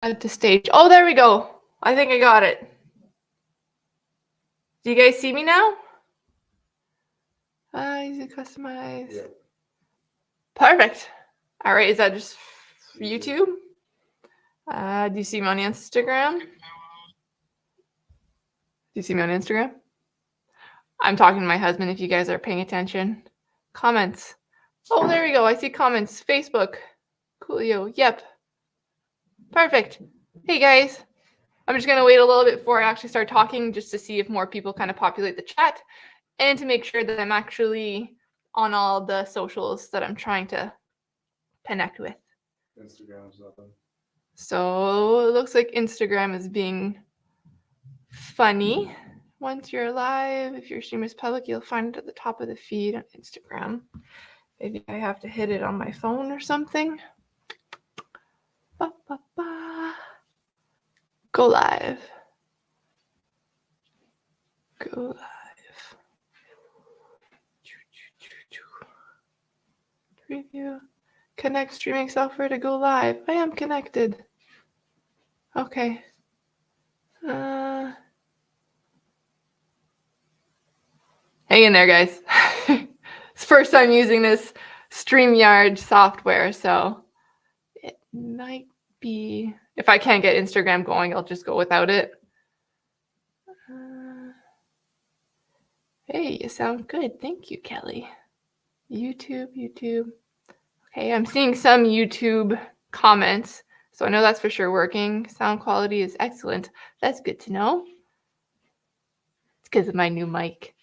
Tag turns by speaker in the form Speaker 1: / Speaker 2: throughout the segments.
Speaker 1: Add to stage. Oh, there we go. I think I got it. Do you guys see me now? Easy to customize. Yeah. Perfect. All right, is that just YouTube? Do you see me on Instagram? Do you see me on Instagram? I'm talking to my husband if you guys are paying attention. Comments. Oh, there we go. I see comments. Facebook. Coolio. Yep. Perfect. Hey, guys. I'm just going to wait a little bit before I actually start talking just to see if more people kind of populate the chat and to make sure that I'm actually on all the socials that I'm trying to connect with.
Speaker 2: Instagram's nothing.
Speaker 1: So it looks like Instagram is being funny. Once you're live, if your stream is public, you'll find it at the top of the feed on Instagram. Maybe I have to hit it on my phone or something. Ba, ba, ba. Go live. Go live. Preview. Connect streaming software to go live. I am connected. Okay. Hang in there, guys. It's first time using this StreamYard software, so it might be, if I can't get Instagram going, I'll just go without it. Hey, you sound good. Thank you, Kelly. YouTube. Okay, I'm seeing some YouTube comments, so I know that's for sure working. Sound quality is excellent. That's good to know. It's because of my new mic.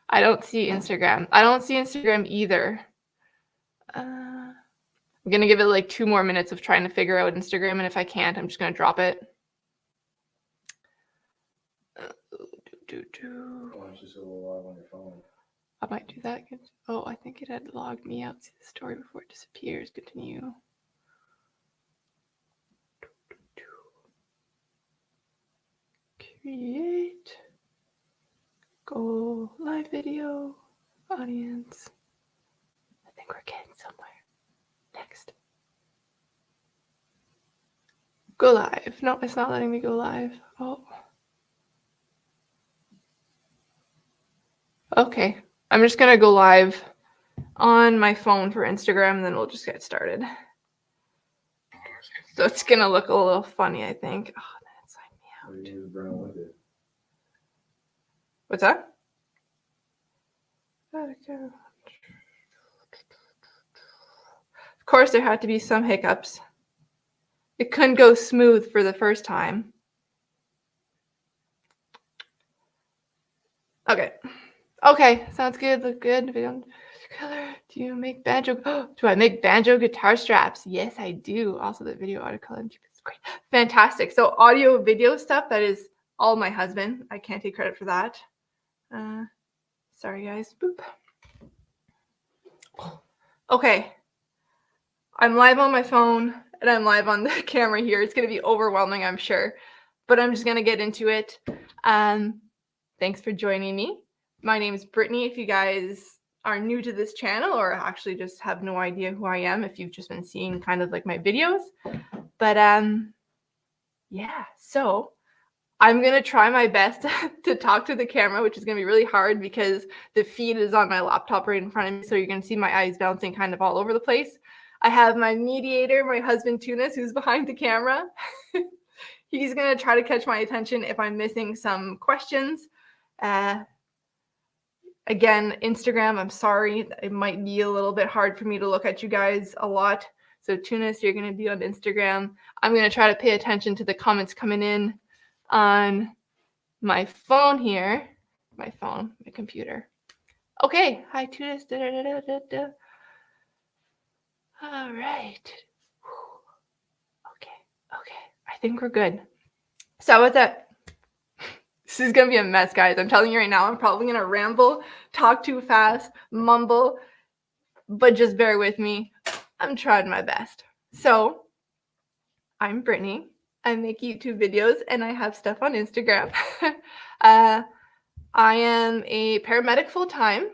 Speaker 1: I don't see Instagram. I don't see Instagram either. I'm going to give it like 2 more minutes of trying to figure out Instagram, and if I can't, I'm just going to drop it.
Speaker 2: Why don't you still live on your phone?
Speaker 1: I might do that. Oh, I think it had logged me out. See the story before it disappears. Continue. Create. Go live video. Audience. I think we're getting somewhere. Next. Go live. No, it's not letting me go live. Oh. Okay. I'm just going to go live on my phone for Instagram, and then we'll just get started. So it's going to look a little funny, I think. Oh, then it signed me out. What's that? Of course, there had to be some hiccups. It couldn't go smooth for the first time. Okay, sounds good. Look good. Do you make banjo? Do I make banjo guitar straps? Yes, I do. Also, the video audio color is great. Fantastic. So audio video stuff, that is all my husband. I can't take credit for that. Sorry, guys. Boop. Okay. I'm live on my phone, and I'm live on the camera here. It's going to be overwhelming, I'm sure. But I'm just going to get into it. Thanks for joining me. My name is Brittany. If you guys are new to this channel or actually just have no idea who I am, if you've just been seeing kind of like my videos. But yeah, so I'm going to try my best to talk to the camera, which is going to be really hard because the feed is on my laptop right in front of me. So you're going to see my eyes bouncing kind of all over the place. I have my mediator, my husband Tunis, who's behind the camera. He's going to try to catch my attention if I'm missing some questions. Again, Instagram, I'm sorry. It might be a little bit hard for me to look at you guys a lot. So Tunis, you're going to be on Instagram. I'm going to try to pay attention to the comments coming in on my phone here. My computer. Okay. Hi, Tunis. All right. Okay. I think we're good. So what's that? This is going to be a mess, guys. I'm telling you right now, I'm probably going to ramble, talk too fast, mumble, but just bear with me. I'm trying my best. So I'm Brittany. I make YouTube videos and I have stuff on Instagram. I am a paramedic full-time,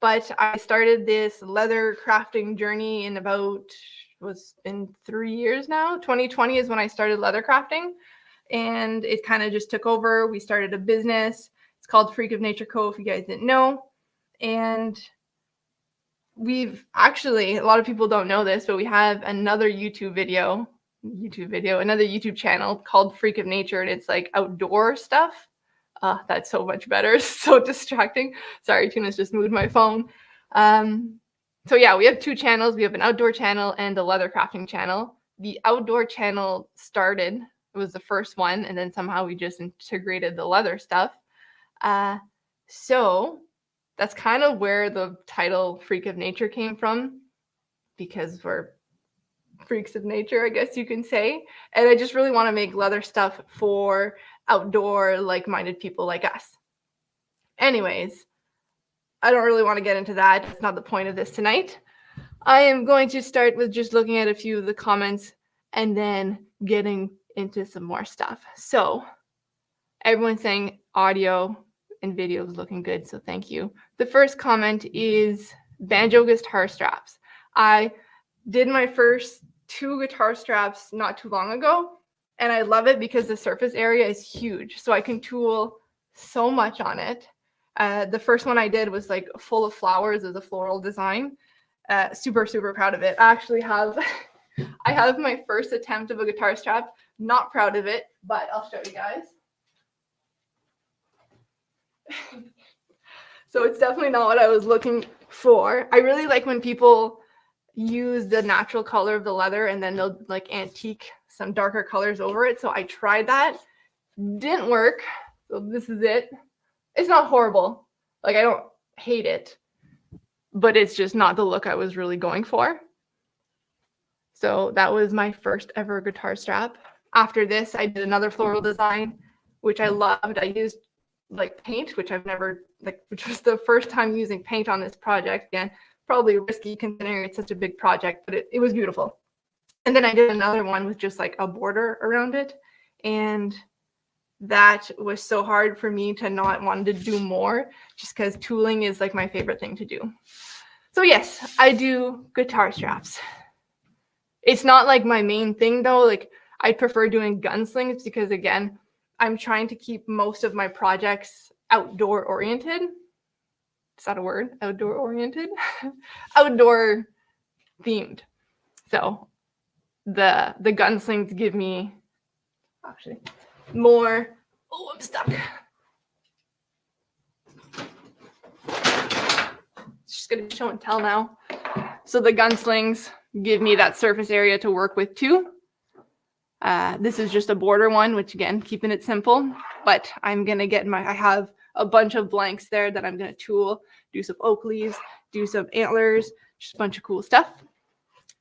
Speaker 1: but I started this leather crafting journey in about was in 3 years now. 2020 is when I started leather crafting, and it kind of just took over. We started a business. It's called Freak of Nature Co. If you guys didn't know, and we've actually, a lot of people don't know this, but we have another YouTube channel called Freak of Nature, and it's like outdoor stuff. That's so much better. It's so distracting. Sorry, Tuna's just moved my phone. So yeah, we have 2 channels. We have an outdoor channel and a leather crafting channel. The outdoor channel started, it was the first one, and then somehow we just integrated the leather stuff. So that's kind of where the title Freak of Nature came from, because we're freaks of nature, I guess you can say. And I just really want to make leather stuff for outdoor, like-minded people like us. Anyways, I don't really want to get into that. That's not the point of this tonight. I am going to start with just looking at a few of the comments and then getting into some more stuff. So everyone's saying audio and video is looking good, so thank you. The first comment is banjo guitar straps. I did my first 2 guitar straps not too long ago, and I love it because the surface area is huge, so I can tool so much on it. The first one I did was like full of flowers as a floral design. Super proud of it. I actually have I have my first attempt of a guitar strap. Not proud of it, but I'll show you guys. So it's definitely not what I was looking for. I really like when people use the natural color of the leather and then they'll like antique some darker colors over it. So I tried that. Didn't work. So this is it. It's not horrible. Like, I don't hate it, but it's just not the look I was really going for. So that was my first ever guitar strap. After this, I did another floral design, which I loved. I used like paint, which was the first time using paint on this project. Again, probably risky considering it's such a big project, but it was beautiful. And then I did another one with just like a border around it. And that was so hard for me to not want to do more, just because tooling is like my favorite thing to do. So yes, I do guitar straps. It's not like my main thing though. Like, I prefer doing gunslings because, again, I'm trying to keep most of my projects outdoor oriented. Is that a word? Outdoor oriented? Outdoor themed. So the gunslings give me actually more. Oh, I'm stuck. It's just gonna be show and tell now. So the gunslings give me that surface area to work with too. This is just a border one, which again, keeping it simple, but I'm gonna get I have a bunch of blanks there that I'm gonna tool, do some oak leaves, do some antlers, just a bunch of cool stuff.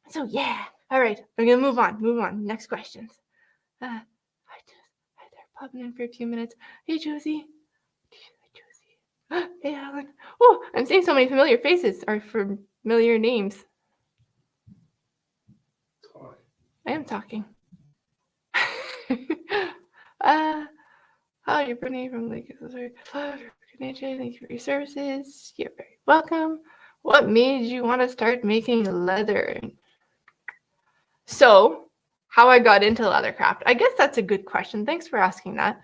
Speaker 1: So yeah, all right, we're gonna move on. Next questions. Hi, they're popping in for a few minutes. Hey, Josie. Hey, Alan. Oh, I'm seeing so many familiar faces or familiar names. I am talking. Hi, you're Brittany from Lake. Thank you for your services. You're very welcome. What made you want to start making leather? So, how I got into leathercraft. I guess that's a good question. Thanks for asking that.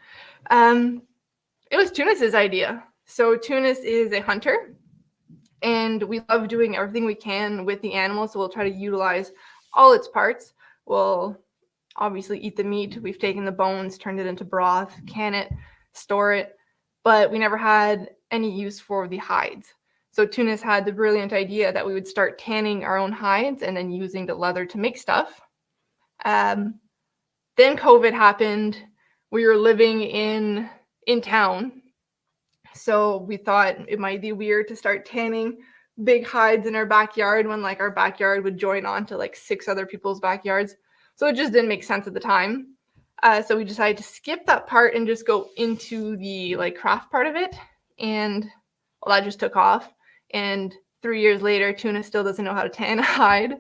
Speaker 1: It was Tunis's idea. So Tunis is a hunter, and we love doing everything we can with the animals. So we'll try to utilize all its parts. We'll obviously eat the meat. We've taken the bones, turned it into broth, can it, store it, but we never had any use for the hides. So Tunis had the brilliant idea that we would start tanning our own hides and then using the leather to make stuff. Then COVID happened. We were living in town. So we thought it might be weird to start tanning big hides in our backyard when like our backyard would join on to like 6 other people's backyards. So it just didn't make sense at the time. So we decided to skip that part and just go into the like craft part of it. And well, that just took off. And 3 years later, Tuna still doesn't know how to tan a hide.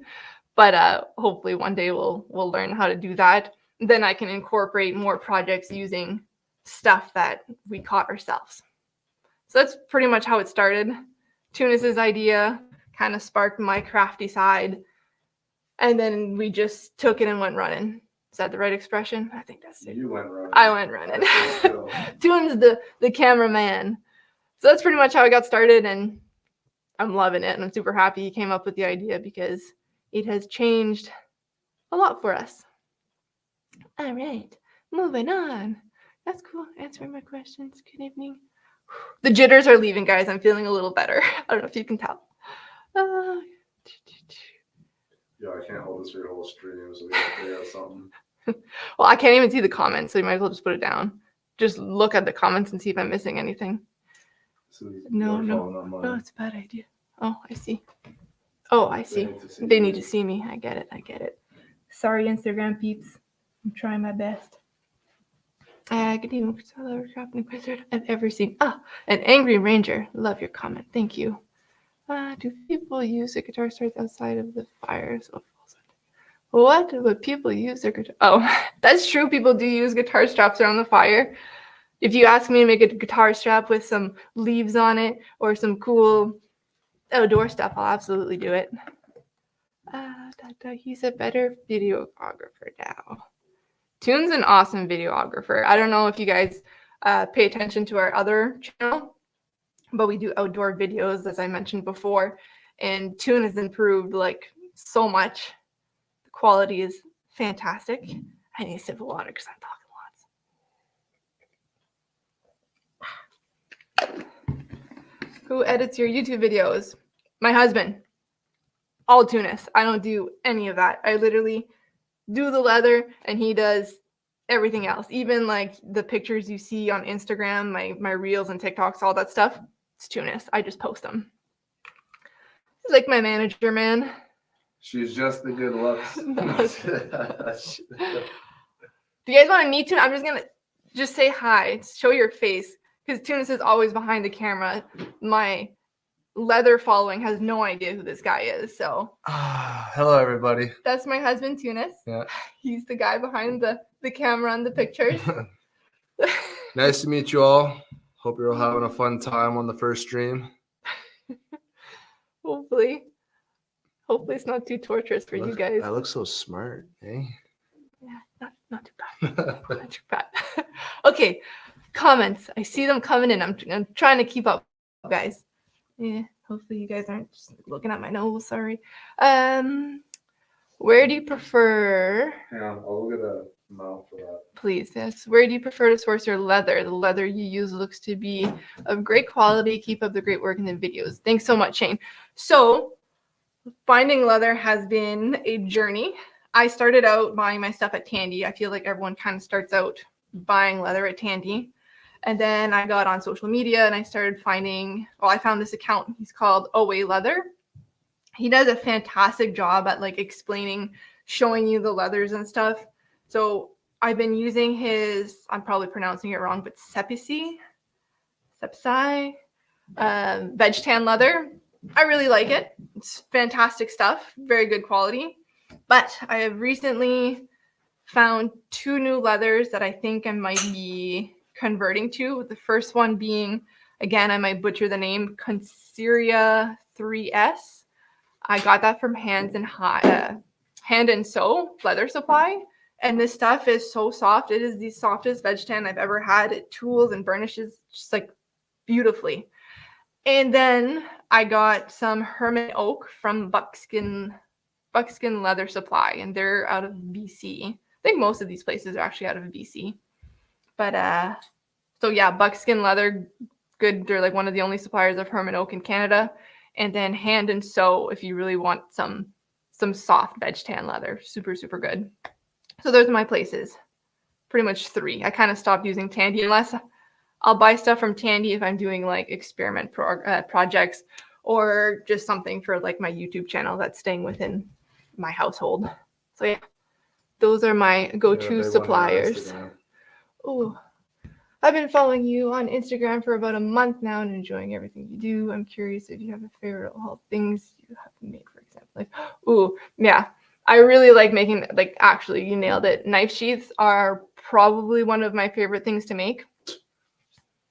Speaker 1: But hopefully one day we'll learn how to do that. Then I can incorporate more projects using stuff that we caught ourselves. So that's pretty much how it started. Tunis's idea kind of sparked my crafty side. And then we just took it and went running. Is that the right expression? I think that's it.
Speaker 2: You went running.
Speaker 1: I went running.
Speaker 2: I stood still.
Speaker 1: Tune's the cameraman. So that's pretty much how I got started, and I'm loving it, and I'm super happy he came up with the idea because it has changed a lot for us. All right, moving on. That's cool. Answering my questions. Good evening. The jitters are leaving, guys. I'm feeling a little better. I don't know if you can tell.
Speaker 2: Yeah, I can't hold this for your whole stream, so we have to figure out something.
Speaker 1: Well, I can't even see the comments, so you might as well just put it down. Just look at the comments and see if I'm missing anything. No, it's a bad idea. Oh, I see. Oh, I see. They need to see me. I get it. Sorry, Instagram peeps. I'm trying my best. Good evening, I've ever seen. An angry ranger. Love your comment. Thank you. Do people use the guitar straps outside of the fire? What would people use their guitar? Oh, that's true. People do use guitar straps around the fire. If you ask me to make a guitar strap with some leaves on it or some cool outdoor stuff, I'll absolutely do it. He's a better videographer now. Tune's an awesome videographer. I don't know if you guys pay attention to our other channel, but we do outdoor videos, as I mentioned before, and Tune has improved like so much. The quality is fantastic. I need a sip of water because I'm talking lots. Who edits your YouTube videos? My husband. All Tunis. I don't do any of that. I literally do the leather and he does everything else. Even like the pictures you see on Instagram, my reels and TikToks, all that stuff. It's Tunis. I just post them. He's like my manager, man.
Speaker 2: She's just the good looks.
Speaker 1: Do you guys want to meet Tune? I'm just gonna say hi. Show your face. Because Tunis is always behind the camera. My leather following has no idea who this guy is. So
Speaker 2: hello everybody.
Speaker 1: That's my husband, Tunis.
Speaker 2: Yeah.
Speaker 1: He's the guy behind the camera and the pictures.
Speaker 2: Nice to meet you all. Hope you're all having a fun time on the first stream.
Speaker 1: Hopefully it's not too torturous for you guys.
Speaker 2: I look so smart, eh?
Speaker 1: Yeah, not too bad. Not too bad. Okay, comments. I see them coming in. I'm trying to keep up, guys. Yeah, hopefully you guys aren't just looking at my nose. Sorry. Where do you prefer?
Speaker 2: Hang on, I'll look at the mouth for that.
Speaker 1: Please, yes. Where do you prefer to source your leather? The leather you use looks to be of great quality. Keep up the great work in the videos. Thanks so much, Shane. So, finding leather has been a journey. I started out buying my stuff at Tandy. I feel like everyone kind of starts out buying leather at Tandy. And then I got on social media and I started finding, I found this account. He's called Away Leather. He does a fantastic job at like explaining, showing you the leathers and stuff. So I've been using his, I'm probably pronouncing it wrong, but Sepsi, veg tan leather. I really like it. It's fantastic stuff, very good quality. But I have recently found 2 new leathers that I think I might be converting to. The first one being, again, I might butcher the name, Conceria 3S. I got that from Hand and Sew Leather Supply. And this stuff is so soft. It is the softest veg tan I've ever had. It tools and burnishes just like beautifully. And then I got some Hermit Oak from Buckskin Leather Supply, and they're out of BC. I think most of these places are actually out of BC. But so yeah, Buckskin Leather, good. They're like one of the only suppliers of Hermit Oak in Canada. And then Hand and Sew if you really want some soft veg tan leather. Super, super good. So those are my places. Pretty much 3. I kind of stopped using Tandy unless I'll buy stuff from Tandy if I'm doing like experiment projects or just something for like my YouTube channel that's staying within my household. So yeah, those are my go-to suppliers. Oh, I've been following you on Instagram for about a month now and enjoying everything you do. I'm curious if you have a favorite all things you have made, for example. Like, yeah. I really like making, like, actually, you nailed it. Knife sheaths are probably one of my favorite things to make.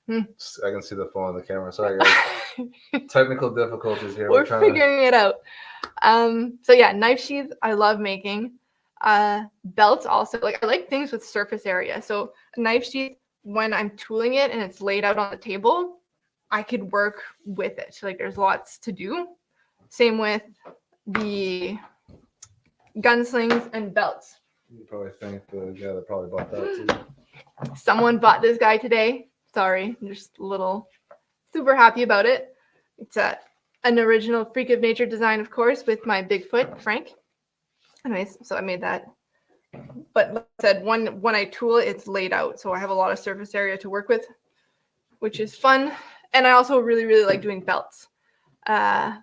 Speaker 2: I can see the phone on the camera. Sorry, guys. Technical difficulties here.
Speaker 1: We're figuring it out. So yeah, knife sheaths I love making. Belts also, like I like things with surface area. So a knife sheath, when I'm tooling it and it's laid out on the table, I could work with it. Like there's lots to do. Same with the gunslings and belts.
Speaker 2: You probably thank the guy that probably bought that too.
Speaker 1: Someone bought this guy today. Sorry, I'm just a little super happy about it. It's an original Freak of Nature design, of course, with my Bigfoot, Frank. Anyways, so I made that. But like I said, when I tool it, it's laid out. So I have a lot of surface area to work with, which is fun. And I also really, really like doing belts. I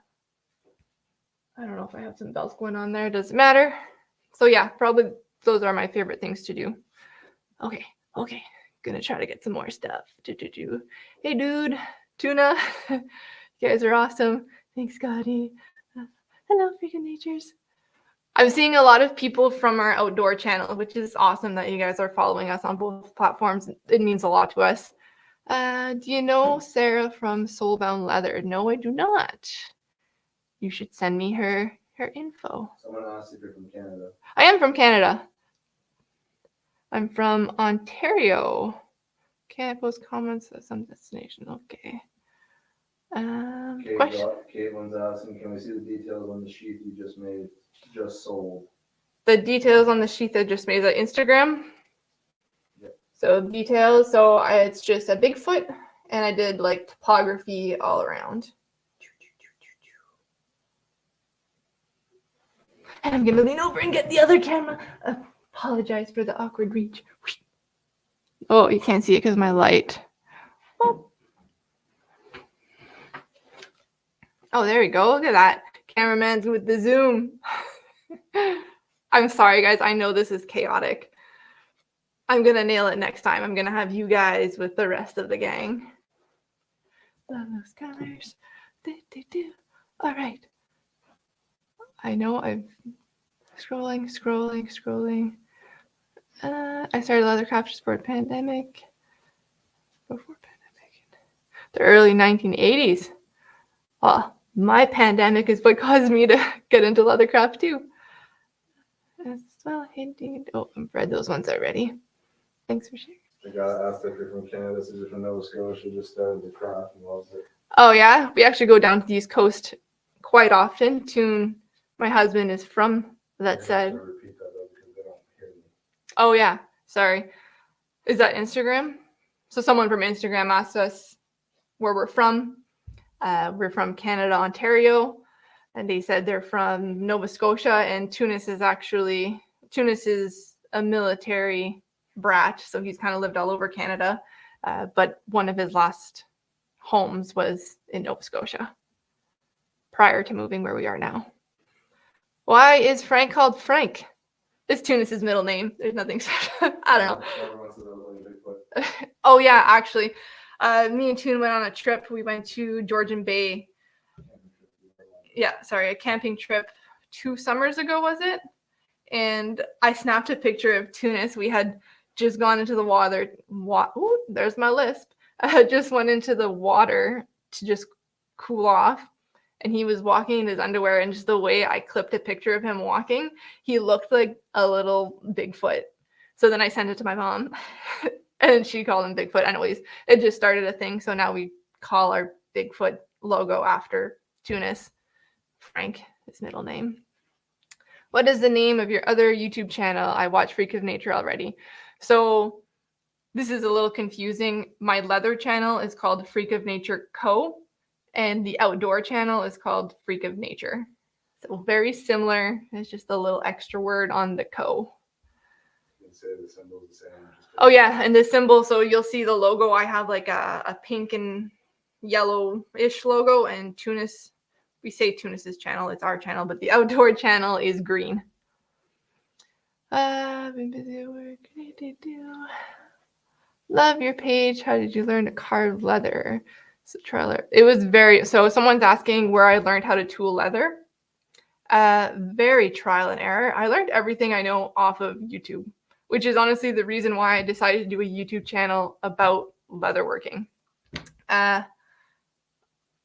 Speaker 1: don't know if I have some belts going on there. Doesn't matter. So yeah, probably those are my favorite things to do. Okay. Gonna try to get some more stuff. Hey, dude. Tuna. You guys are awesome. Thanks, Scotty. Hello, Freaking Natures. I'm seeing a lot of people from our outdoor channel, which is awesome that you guys are following us on both platforms. It means a lot to us. Do you know Sarah from Soulbound Leather? No, I do not. You should send me her info.
Speaker 2: Someone asked if you're from Canada.
Speaker 1: I am from Canada. I'm from Ontario. Can't post comments at some destination. Okay. Question.
Speaker 2: Caitlin's asking, can we see the details on the sheath you just sold?
Speaker 1: The details on the sheath I just made, the Instagram.
Speaker 2: Yep.
Speaker 1: So details. So it's just a Bigfoot, and I did like topography all around. And I'm gonna lean over and get the other camera. Apologize for the awkward reach. Oh, you can't see it because of my light. Oh, there we go. Look at that. Cameraman's with the zoom. I'm sorry, guys. I know this is chaotic. I'm going to nail it next time. I'm going to have you guys with the rest of the gang. Love those colors. All right. I know I'm scrolling. I started leathercraft just for a pandemic. Before pandemic. The early 1980s. Well, my pandemic is what caused me to get into leathercraft too. As well, hinting. Oh, I've read those ones already. Thanks for sharing.
Speaker 2: The guy asked if you're from Canada, so you're from Nova Scotia, just started the craft and loves it.
Speaker 1: Oh yeah, we actually go down to the East Coast quite often. Tune, my husband is from that said.
Speaker 2: Repeat that though, because they don't hear me.
Speaker 1: Oh yeah, sorry. Is that Instagram? So someone from Instagram asked us where we're from. We're from Canada, Ontario, and they said they're from Nova Scotia, and Tunis is a military brat, so he's kind of lived all over Canada, but one of his last homes was in Nova Scotia prior to moving where we are now. Why is Frank called Frank? It's Tunis's middle name. There's nothing special. I don't know. Oh yeah, actually. Me and Toon went on a trip. We went to Georgian Bay. Yeah, sorry, a camping trip 2 summers ago, was it? And I snapped a picture of Tunis. We had just gone into the water. Ooh, there's my lisp. I just went into the water to just cool off. And he was walking in his underwear. And just the way I clipped a picture of him walking, he looked like a little Bigfoot. So then I sent it to my mom. And she called him Bigfoot. Anyways, it just started a thing. So now we call our Bigfoot logo after Tunis. Frank, his middle name. What is the name of your other YouTube channel? I watch Freak of Nature already. So this is a little confusing. My leather channel is called Freak of Nature Co. And the outdoor channel is called Freak of Nature. So very similar. It's just a little extra word on the co.
Speaker 2: Say the symbol's the same.
Speaker 1: Oh yeah, and the symbol, so you'll see the logo. I have like a pink and yellow-ish logo, and Tunis, we say Tunis's channel, it's our channel, but the outdoor channel is green. I've been busy at work. Love your page. How did you learn to carve leather? So it was so someone's asking where I learned how to tool leather. Very trial and error. I learned everything I know off of YouTube, which is honestly the reason why I decided to do a YouTube channel about leatherworking.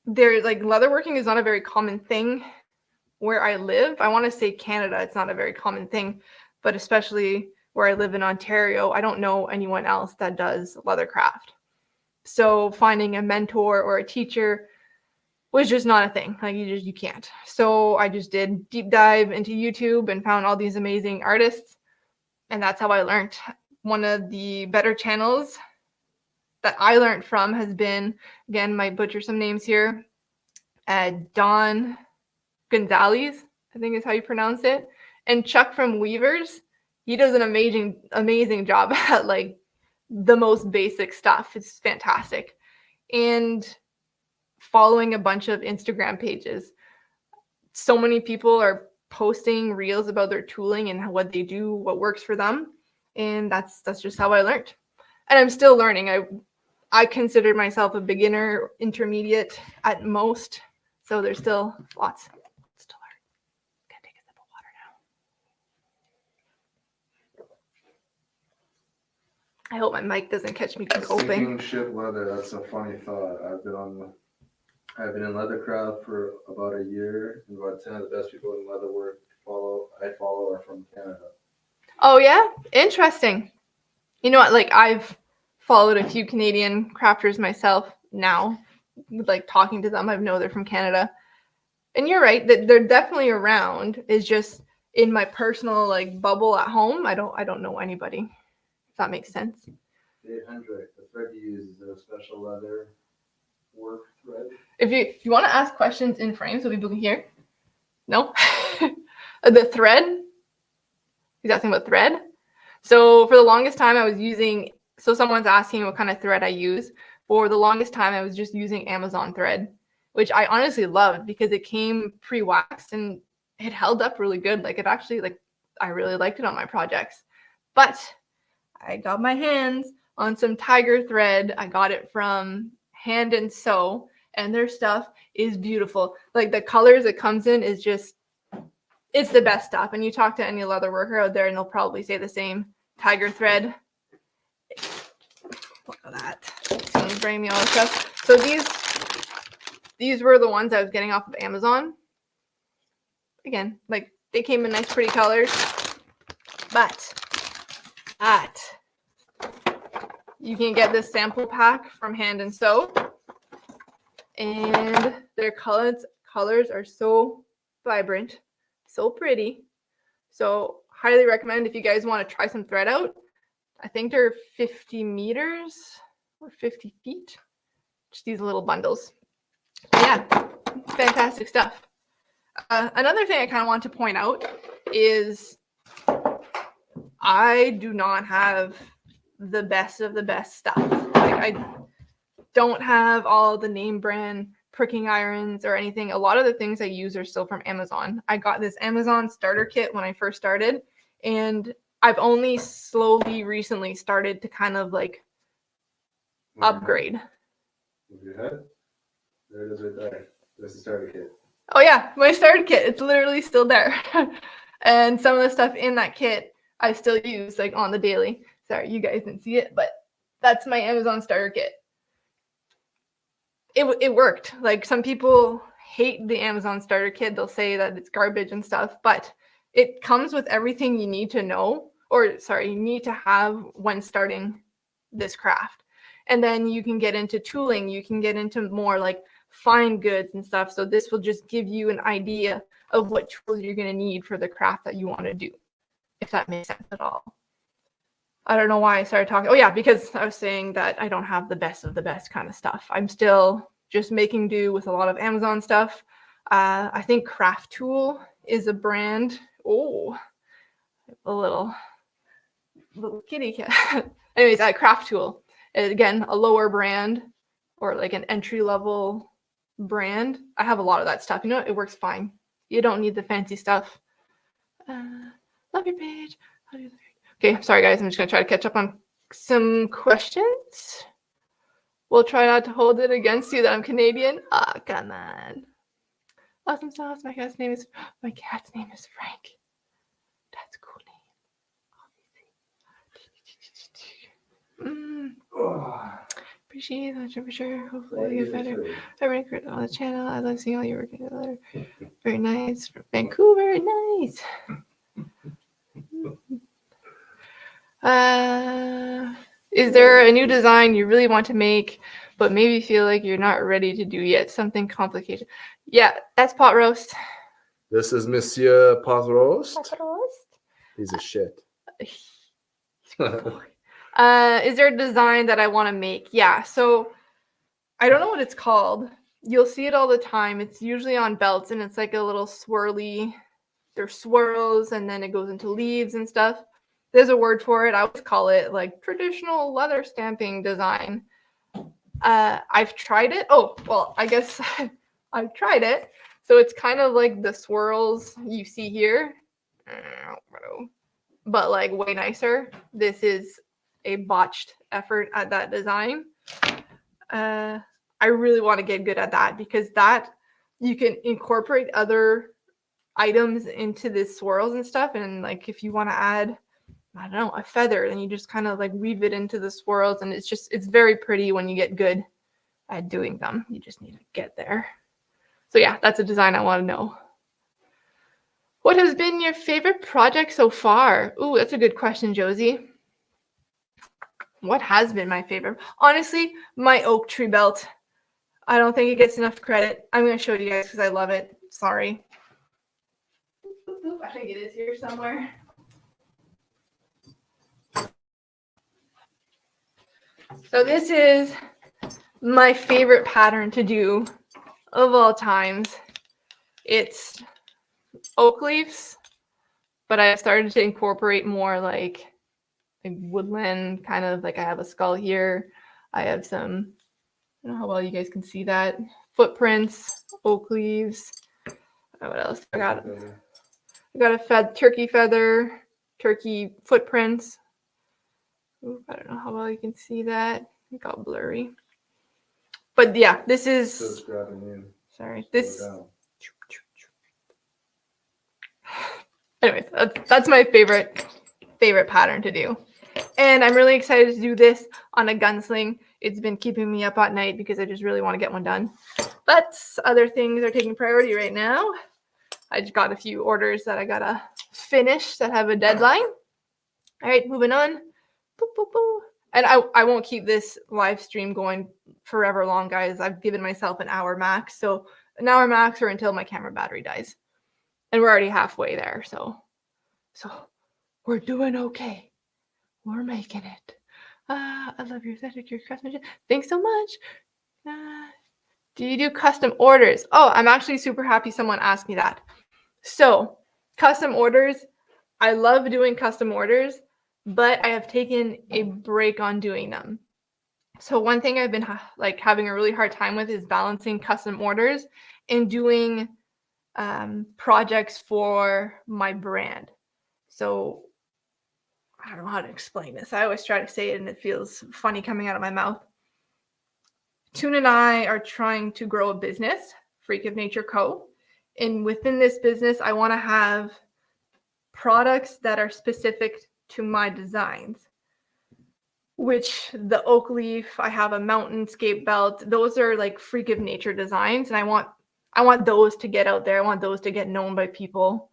Speaker 1: Leatherworking is not a very common thing where I live, I want to say Canada, it's not a very common thing, but especially where I live in Ontario, I don't know anyone else that does leathercraft. So finding a mentor or a teacher was just not a thing. Like you can't. So I just did deep dive into YouTube and found all these amazing artists, and that's how I learned. One of the better channels that I learned from has been, again, might butcher some names here, Don Gonzalez, I think is how you pronounce it, and Chuck from Weavers. He does an amazing job at like the most basic stuff. It's fantastic. And following a bunch of Instagram pages. So many people are posting reels about their tooling and what they do, what works for them. And that's just how I learned. And I'm still learning. I consider myself a beginner, intermediate at most. So there's still lots to learn. Gonna take a sip of water now. I hope my mic doesn't catch me gulping.
Speaker 2: Speaking ship leather, that's a funny thought. I've been in leathercraft for about a year, and about 10 of the best people in leather work I follow are from Canada.
Speaker 1: Oh yeah, interesting. You know what? Like I've followed a few Canadian crafters myself now. Like talking to them, I know they're from Canada. And you're right that they're definitely around. It's just in my personal like bubble at home. I don't know anybody. If that makes sense.
Speaker 2: 800. The thread you use, is it a special leather work thread?
Speaker 1: If you want to ask questions in frame so people can hear. No? The thread? He's asking about thread. So for the longest time I was using, so someone's asking what kind of thread I use. For the longest time I was just using Amazon thread, which I honestly loved because it came pre-waxed and it held up really good. Like it actually, like I really liked it on my projects. But I got my hands on some tiger thread. I got it from Hand and Sew, and their stuff is beautiful. Like the colors it comes in is just, it's the best stuff. And you talk to any leather worker out there and they'll probably say the same. Tiger thread. Look at that. It's gonna bring me all the stuff. So these were the ones I was getting off of Amazon. Again, like they came in nice pretty colors. But you can get this sample pack from Hand and Sew. And their colors are so vibrant, so pretty. So highly recommend if you guys want to try some thread out. I think they're 50 meters or 50 feet. Just these little bundles. Yeah, fantastic stuff. Another thing I kind of want to point out is I do not have the best of the best stuff. Like I don't have all the name brand pricking irons or anything. A lot of the things I use are still from Amazon. I got this Amazon starter kit when I first started, and I've only slowly recently started to kind of like upgrade.
Speaker 2: Move your head. There it is right there. There's the starter kit.
Speaker 1: Oh yeah, my starter kit. It's literally still there. And some of the stuff in that kit I still use like on the daily. Sorry, you guys didn't see it, but that's my Amazon starter kit. It worked. Like some people hate the Amazon starter kit. They'll say that it's garbage and stuff, but it comes with everything you need to know, or sorry, you need to have when starting this craft. And then you can get into tooling. You can get into more like fine goods and stuff. So this will just give you an idea of what tools you're going to need for the craft that you want to do, if that makes sense at all. I don't know why I started talking. Oh yeah, because I was saying that I don't have the best of the best kind of stuff. I'm still just making do with a lot of Amazon stuff. I think Craft Tool is a brand. Oh, a little kitty cat. Anyways, Craft Tool. Again, a lower brand or like an entry level brand. I have a lot of that stuff. You know, it works fine. You don't need the fancy stuff. Love your page. Okay, sorry guys, I'm just gonna try to catch up on some questions. We'll try not to hold it against you that I'm Canadian. Ah, oh, come on. Awesome sauce. My cat's name is Frank. That's a cool name. Appreciate the temperature. Hopefully
Speaker 2: Why
Speaker 1: we
Speaker 2: do
Speaker 1: get
Speaker 2: you
Speaker 1: better.
Speaker 2: say?
Speaker 1: I read it on the channel. I love seeing all your work together. Very nice. From Vancouver, nice. Is there a new design you really want to make, but maybe feel like you're not ready to do yet? Something complicated. Yeah, that's pot roast.
Speaker 2: This is Monsieur Pot Roast.
Speaker 1: Pot roast.
Speaker 2: He's a shit.
Speaker 1: Is there a design that I want to make? Yeah, so I don't know what it's called. You'll see it all the time. It's usually on belts, and it's like a little swirly. There's swirls, and then it goes into leaves and stuff. There's a word for it. I always call it like traditional leather stamping design. I've tried it. Oh, well, I guess I've tried it. So it's kind of like the swirls you see here, but like way nicer. This is a botched effort at that design. I really want to get good at that because that you can incorporate other items into the swirls and stuff. And like if you want to add, I don't know, a feather, then you just kind of like weave it into the swirls, and it's very pretty when you get good at doing them. You just need to get there. So yeah, that's a design I want to know. What has been your favorite project so far? Ooh, that's a good question, Josie. What has been my favorite? Honestly, my oak tree belt. I don't think it gets enough credit. I'm going to show you guys because I love it. Sorry. I think it is here somewhere. So this is my favorite pattern to do of all times. It's oak leaves, but I've started to incorporate more like woodland, kind of like I have a skull here. I have some, I don't know how well you guys can see that, footprints, oak leaves. What else? I got a turkey feather, turkey footprints. Ooh, I don't know how well you can see that. It got blurry. But yeah, this is. Sorry, this. Anyways, that's my favorite pattern to do. And I'm really excited to do this on a gunsling. It's been keeping me up at night because I just really want to get one done. But other things are taking priority right now. I just got a few orders that I gotta finish that have a deadline. All right, moving on. Boop, boop, boop. And I won't keep this live stream going forever long, guys. I've given myself an hour max. So an hour max or until my camera battery dies. And we're already halfway there. So we're doing okay. We're making it. I love your aesthetic, your craftsmanship. Thanks so much. Do you do custom orders? Oh, I'm actually super happy someone asked me that. So custom orders, I love doing custom orders, but I have taken a break on doing them. So one thing I've been like having a really hard time with is balancing custom orders and doing projects for my brand. So I don't know how to explain this. I always try to say it and it feels funny coming out of my mouth. Toon and I are trying to grow a business, Freak of Nature Co. And within this business, I want to have products that are specific to my designs, which the oak leaf, I have a mountainscape belt. Those are like Freak of Nature designs. And I want those to get out there. I want those to get known by people.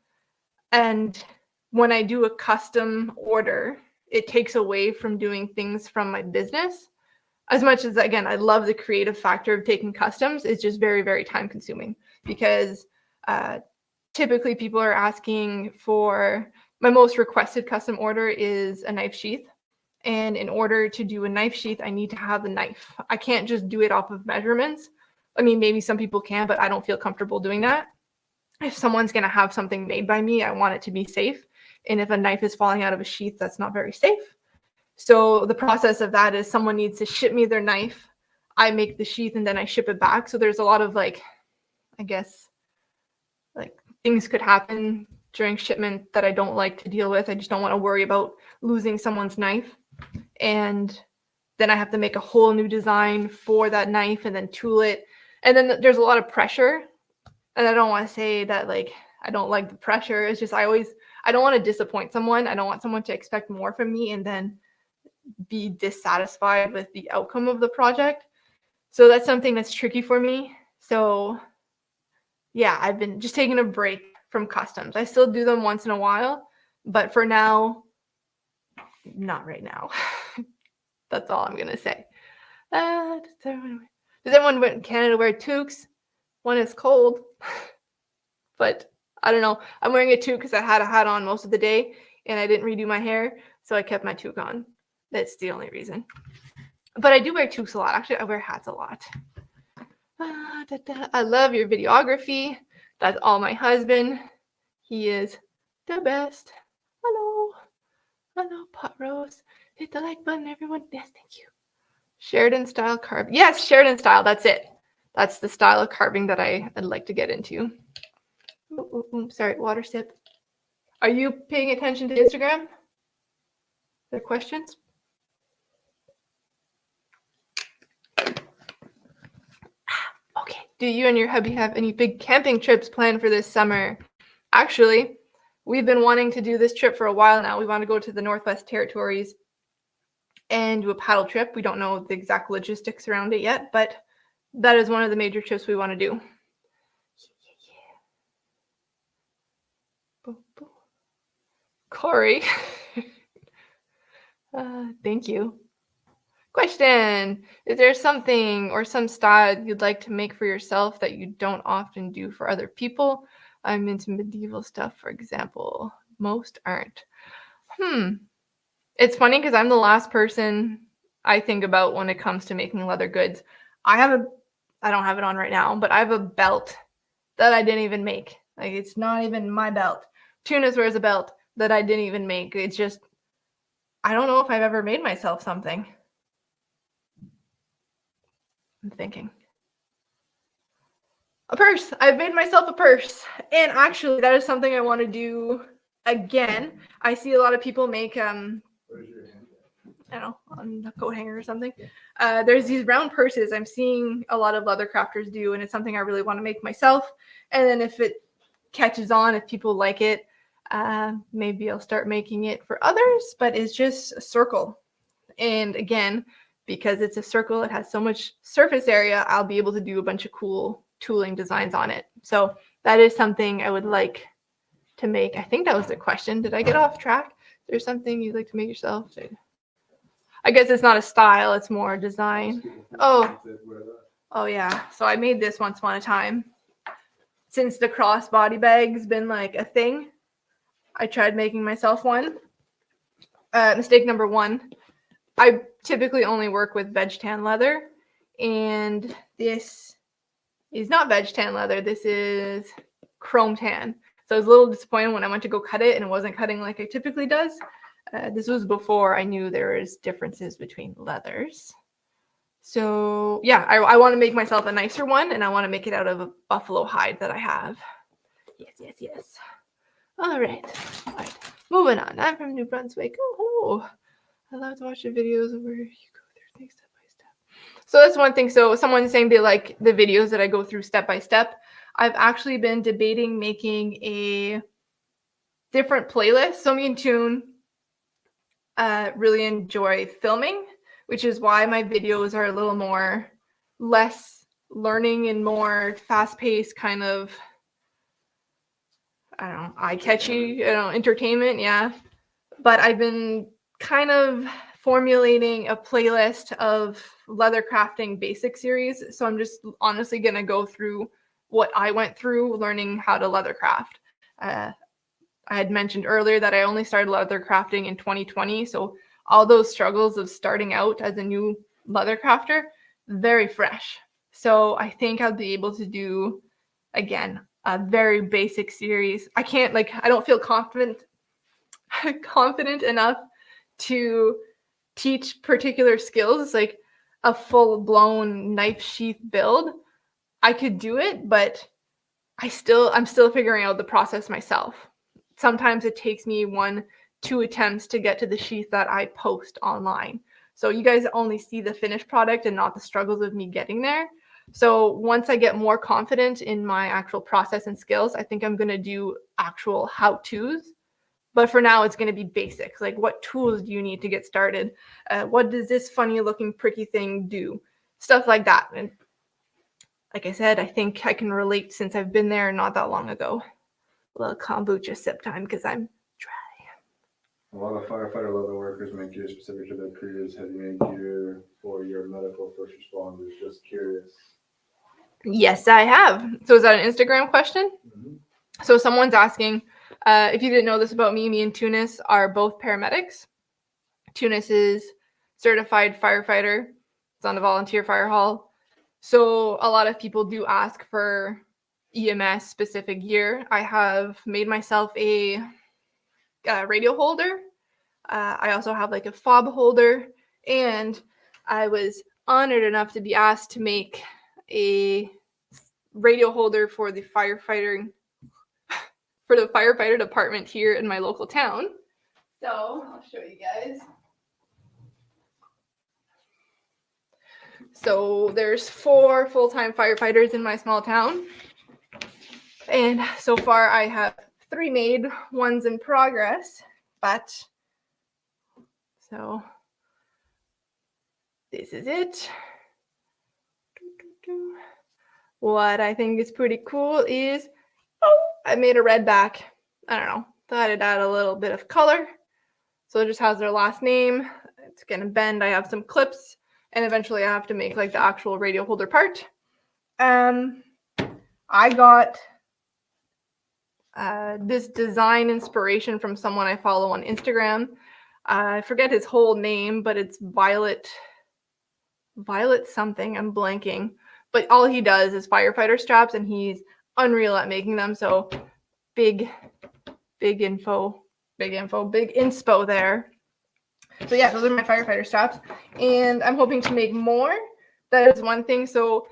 Speaker 1: And when I do a custom order, it takes away from doing things from my business. As much as, again, I love the creative factor of taking customs, it's just very, very time consuming because typically people are asking for, my most requested custom order is a knife sheath. And in order to do a knife sheath, I need to have the knife. I can't just do it off of measurements. I mean, maybe some people can, but I don't feel comfortable doing that. If someone's going to have something made by me, I want it to be safe. And if a knife is falling out of a sheath, that's not very safe. So the process of that is someone needs to ship me their knife. I make the sheath and then I ship it back. So there's a lot of like, I guess, like things could happen during shipment that I don't like to deal with. I just don't want to worry about losing someone's knife. And then I have to make a whole new design for that knife and then tool it. And then there's a lot of pressure. And I don't want to say that like I don't like the pressure. It's just I don't want to disappoint someone. I don't want someone to expect more from me and then be dissatisfied with the outcome of the project. So that's something that's tricky for me. So yeah, I've been just taking a break from customs. I still do them once in a while, but for now, not right now. That's all I'm gonna say. Does everyone in Canada wear toques? When it's cold, but I don't know. I'm wearing a toque because I had a hat on most of the day and I didn't redo my hair, so I kept my toque on. That's the only reason. But I do wear toques a lot. Actually, I wear hats a lot. I love your videography. That's all my husband. He is the best. Hello. Hello, Pot Rose. Hit the like button, everyone. Yes, thank you. Sheridan style carving. Yes, Sheridan style. That's it. That's the style of carving that I'd like to get into. Sorry, water sip. Are you paying attention to Instagram? There questions? Okay. Do you and your hubby have any big camping trips planned for this summer? Actually, we've been wanting to do this trip for a while now. We want to go to the Northwest Territories and do a paddle trip. We don't know the exact logistics around it yet, but that is one of the major trips we want to do. Corey. Thank you. Question. Is there something or some style you'd like to make for yourself that you don't often do for other people? I'm into medieval stuff, for example. Most aren't. It's funny because I'm the last person I think about when it comes to making leather goods. I don't have it on right now, but I have a belt that I didn't even make. Like, it's not even my belt. Tunis wears a belt that I didn't even make. It's just, I don't know if I've ever made myself something. I'm thinking. A purse. I've made myself a purse. And actually, that is something I want to do again. I see a lot of people make, I don't know, on the coat hanger or something. There's these round purses I'm seeing a lot of leather crafters do, and it's something I really want to make myself. And then if it catches on, if people like it, maybe I'll start making it for others, but it's just a circle. And again, because it's a circle, it has so much surface area, I'll be able to do a bunch of cool tooling designs on it. So that is something I would like to make. I think that was the question. Did I get off track? Is there something you'd like to make yourself? I guess it's not a style, it's more design. Oh yeah. So I made this once upon a time. Since the crossbody bag's been like a thing, I tried making myself one. Mistake number one. I typically only work with veg tan leather, and this is not veg tan leather. This is chrome tan. So I was a little disappointed when I went to go cut it and it wasn't cutting like it typically does. This was before I knew there was differences between leathers. So yeah, I want to make myself a nicer one, and I want to make it out of a buffalo hide that I have. Yes. All right. Moving on. I'm from New Brunswick. Oh, hello. I love to watch the videos of where you go through things step by step. So that's one thing. So someone's saying they like the videos that I go through step by step. I've actually been debating making a different playlist. So me and Toon really enjoy filming, which is why my videos are a little more less learning and more fast-paced kind of, I don't know, eye-catchy, entertainment, yeah. But I've been kind of formulating a playlist of leather crafting basic series. So I'm just honestly going to go through what I went through learning how to leather craft. I had mentioned earlier that I only started leather crafting in 2020. So all those struggles of starting out as a new leather crafter, very fresh. So I think I'll be able to do, again, a very basic series. I don't feel confident enough to teach particular skills, like a full-blown knife sheath build. I could do it, but I'm still figuring out the process myself. Sometimes it takes me 1-2 attempts to get to the sheath that I post online. So you guys only see the finished product and not the struggles of me getting there. So once I get more confident in my actual process and skills, I think I'm going to do actual how-tos But for now, it's going to be basics. Like, what tools do you need to get started? What does this funny looking pricky thing do? Stuff like that. And like I said, I think I can relate since I've been there not that long ago. A little kombucha sip time because I'm dry.
Speaker 2: A lot of firefighter level workers make gear specific to their careers. Have you made gear for your medical first responders? Just curious.
Speaker 1: Yes, I have. So is that an Instagram question?
Speaker 2: Mm-hmm.
Speaker 1: So someone's asking, if you didn't know this about me and Tunis are both paramedics. Tunis is certified firefighter. It's on the volunteer fire hall. So a lot of people do ask for EMS specific gear. I have made myself a radio holder. I also have like a fob holder, and I was honored enough to be asked to make a radio holder for the firefighter department here in my local town. So I'll show you guys. So there's 4 full-time firefighters in my small town. And so far I have 3 made, 1's in progress. But so this is it. What I think is pretty cool is, I made a red back. I don't know, thought I'd add a little bit of color. So it just has their last name. It's gonna bend. I have some clips, and eventually I have to make like the actual radio holder part. I got this design inspiration from someone I follow on Instagram. I forget his whole name, but it's Violet something. I'm blanking. But all he does is firefighter straps, and he's unreal at making them. So big inspo there. So yeah, those are my firefighter straps, and I'm hoping to make more. That is one thing. So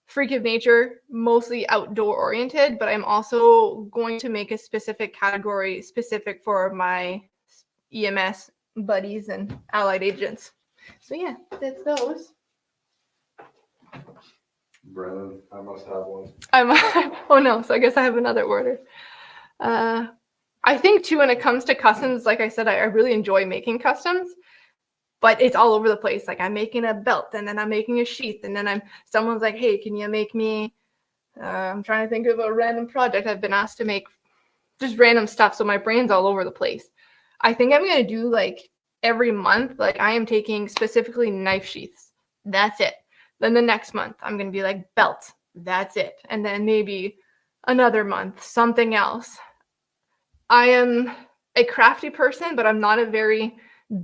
Speaker 1: freak of nature, mostly outdoor oriented, but I'm also going to make a specific category specific for my EMS buddies and allied agents. So yeah, that's those.
Speaker 2: Brennan, I must have one.
Speaker 1: Oh no, so I guess I have another order. I think too, when it comes to customs, like I said, I really enjoy making customs, but it's all over the place. Like I'm making a belt, and then I'm making a sheath, and then someone's like, hey, can you make me, I'm trying to think of a random project I've been asked to make, just random stuff. So my brain's all over the place. I think I'm going to do like every month, like I am taking specifically knife sheaths. That's it. Then the next month, I'm going to be like belts. That's it. And then maybe another month, something else. I am a crafty person, but I'm not a very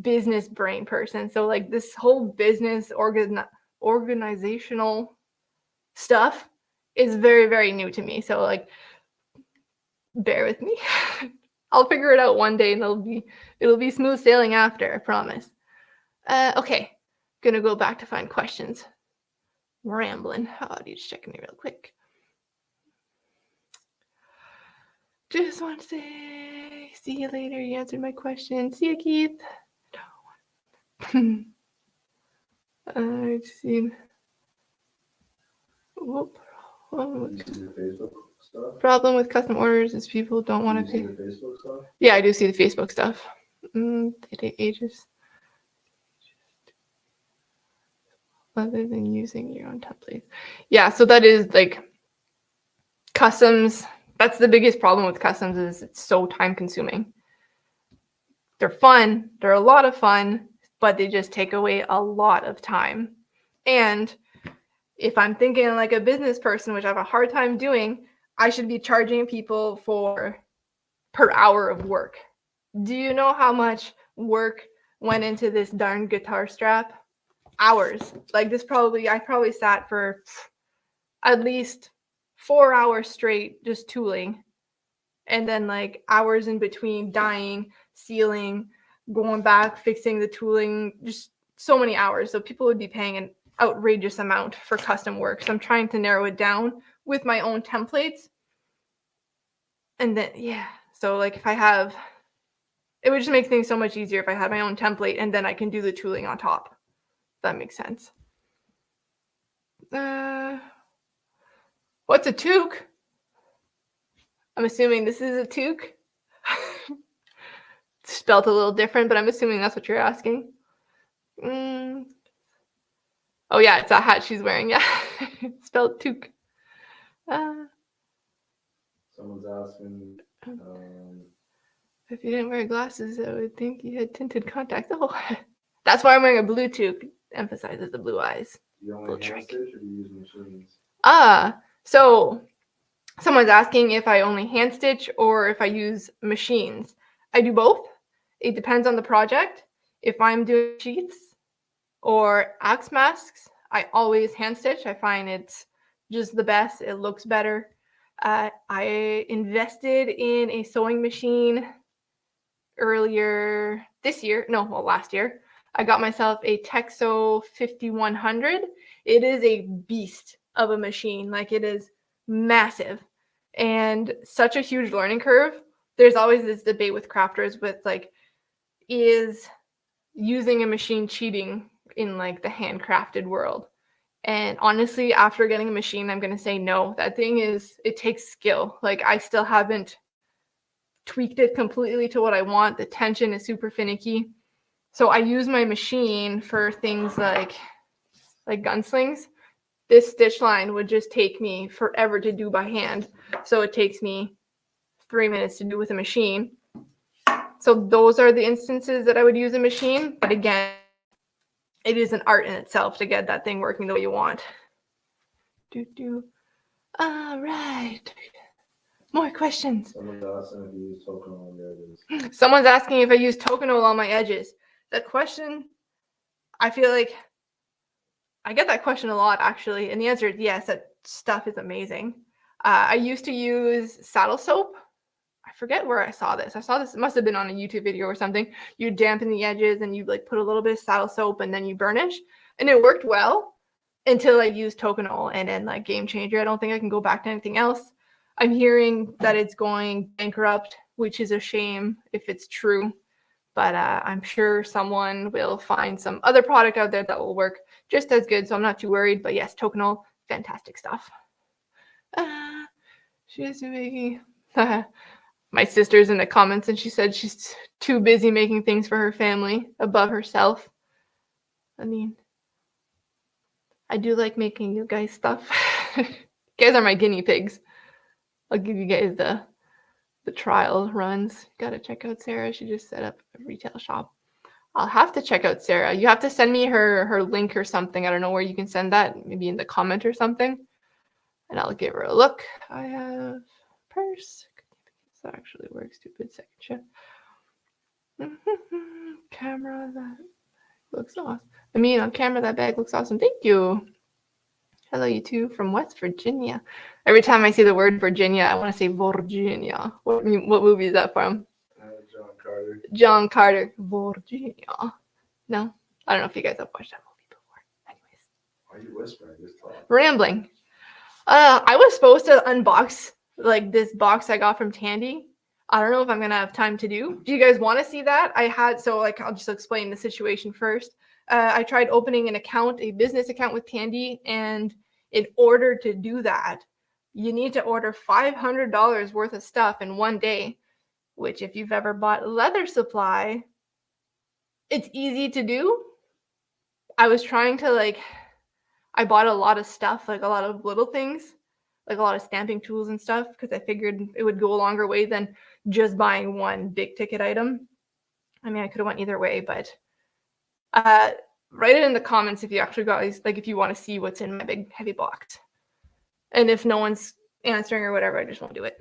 Speaker 1: business brain person. So like this whole business organizational stuff is very, very new to me. So like, bear with me. I'll figure it out one day, and it'll be smooth sailing after, I promise. Okay, gonna go back to find questions. Rambling. Oh, just checking me real quick. Just want to say, see you later. You answered my question. See you, Keith. I've seen. Whoop. Problem with custom orders is people don't want to pay.
Speaker 2: See the Facebook stuff?
Speaker 1: Yeah, I do see the Facebook stuff. They take ages. Other than using your own templates. Yeah, so that is like customs. That's the biggest problem with customs, is it's so time consuming. They're fun. They're a lot of fun, but they just take away a lot of time. And if I'm thinking like a business person, which I have a hard time doing, I should be charging people per hour of work. Do you know how much work went into this darn guitar strap? Hours. Like I probably sat for at least 4 hours straight just tooling, and then like hours in between dyeing, sealing, going back, fixing the tooling, just so many hours. So people would be paying an outrageous amount for custom work. So I'm trying to narrow it down with my own templates. And then so like it would just make things so much easier if I had my own template, and then I can do the tooling on top. That makes sense. What's a toque? I'm assuming this is a toque. spelt a little different, but I'm assuming that's what you're asking. Oh yeah, it's a hat she's wearing. Yeah, spelled toque.
Speaker 2: Someone's asking.
Speaker 1: If you didn't wear glasses, I would think you had tinted contacts. Oh, that's why I'm wearing a blue toque. Emphasizes the blue eyes.
Speaker 2: Do you only hand stitch or do you use machines?
Speaker 1: So someone's asking if I only hand stitch or if I use machines. I do both. It depends on the project. If I'm doing sheets or axe masks, I always hand stitch. I find it's just the best. It looks better. I invested in a sewing machine earlier this year. No, well, last year. I got myself a Texo 5100. It is a beast of a machine. Like, it is massive and such a huge learning curve. There's always this debate with crafters with like, is using a machine cheating in like the handcrafted world? And honestly, after getting a machine, I'm going to say no. That thing it takes skill. Like, I still haven't tweaked it completely to what I want. The tension is super finicky. So I use my machine for things like gunslings. This stitch line would just take me forever to do by hand. So it takes me 3 minutes to do with a machine. So those are the instances that I would use a machine. But again, it is an art in itself to get that thing working the way you want. All right. More questions.
Speaker 2: Someone's asking if you use Tokonol on the edges.
Speaker 1: Someone's asking if I use Tokonol on my edges. That question, I feel like I get that question a lot, actually. And the answer is yes, that stuff is amazing. I used to use saddle soap. I forget where I saw this. It must have been on a YouTube video or something. You dampen the edges and you like put a little bit of saddle soap and then you burnish. And it worked well until I used Tokonol, and then like game changer. I don't think I can go back to anything else. I'm hearing that it's going bankrupt, which is a shame if it's true. But I'm sure someone will find some other product out there that will work just as good. So I'm not too worried. But yes, Tokonol, fantastic stuff. She is making... My sister's in the comments and she said she's too busy making things for her family above herself. I mean, I do like making you guys stuff. You guys are my guinea pigs. I'll give you guys the trial runs. Gotta check out Sarah. She just set up a retail shop. I'll have to check out Sarah. You have to send me her link or something. I don't know where you can send that. Maybe in the comment or something. And I'll give her a look. I have purse. That actually works. Stupid second shift. Camera, that looks awesome. I mean, on camera, that bag looks awesome. Thank you. Hello, you two from West Virginia. Every time I see the word Virginia, I want to say Virginia. What movie is that from?
Speaker 2: John Carter.
Speaker 1: John Carter. Virginia. No? I don't know if you guys have watched that movie before. Anyways.
Speaker 2: Why are you whispering? Just talk.
Speaker 1: Rambling. I was supposed to unbox like this box I got from Tandy. I don't know if I'm gonna have time to do. Do you guys want to see that? I'll just explain the situation first. I tried opening an account, a business account with Tandy, and in order to do that, you need to order $500 worth of stuff in one day, which if you've ever bought leather supply, it's easy to do. I was trying to I bought a lot of stuff, like a lot of little things, like a lot of stamping tools and stuff, because I figured it would go a longer way than just buying one big ticket item. I mean, I could have went either way, but write it in the comments if you actually guys, if you want to see what's in my big heavy box. And if no one's answering or whatever, I just won't do it.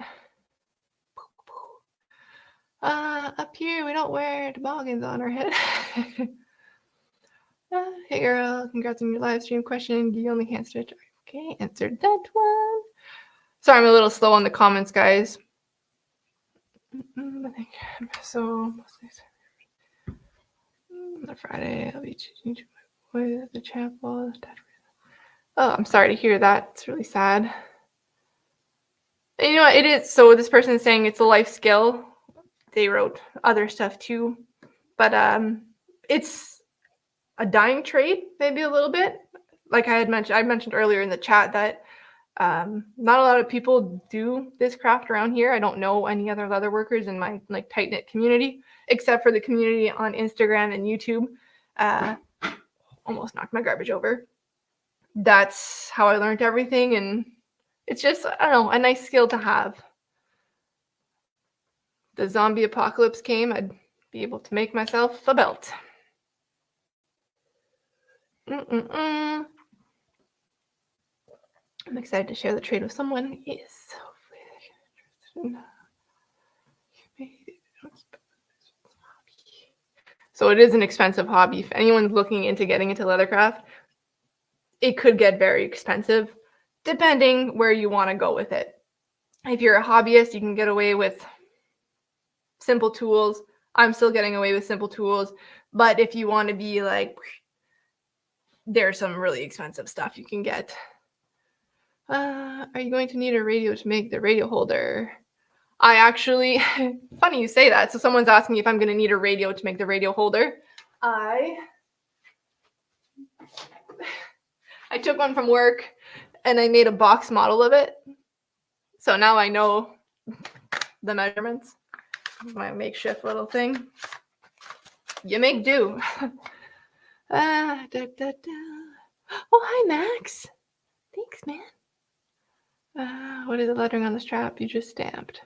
Speaker 1: Up here, we don't wear toboggans on our head. Hey girl, congrats on your live stream question. Do you only hand stitch? Okay, answered that one. Sorry, I'm a little slow on the comments, guys. So, on Friday, I'll be choosing to my boy at the chapel. Oh, I'm sorry to hear that. It's really sad. And you know what? It is. So this person is saying it's a life skill. They wrote other stuff too, but it's a dying trade, maybe a little bit. Like I mentioned earlier in the chat that Not a lot of people do this craft around here. I don't know any other leather workers in my like tight-knit community, except for the community on Instagram and YouTube. Almost knocked my garbage over. That's how I learned everything, and it's just, I don't know, a nice skill to have. The zombie apocalypse came, I'd be able to make myself a belt. I'm excited to share the trade with someone who is so it is an expensive hobby. If anyone's looking into getting into leathercraft, it could get very expensive depending where you want to go with it. If you're a hobbyist, you can get away with simple tools. I'm still getting away with simple tools, but if you want to be like, there's some really expensive stuff you can get. Are you going to need a radio to make the radio holder? I actually, funny you say that. So someone's asking me if I'm going to need a radio to make the radio holder. I took one from work and I made a box model of it. So now I know the measurements. My makeshift little thing. You make do. Oh, hi, Max. Thanks, man. What is the lettering on the strap you just stamped?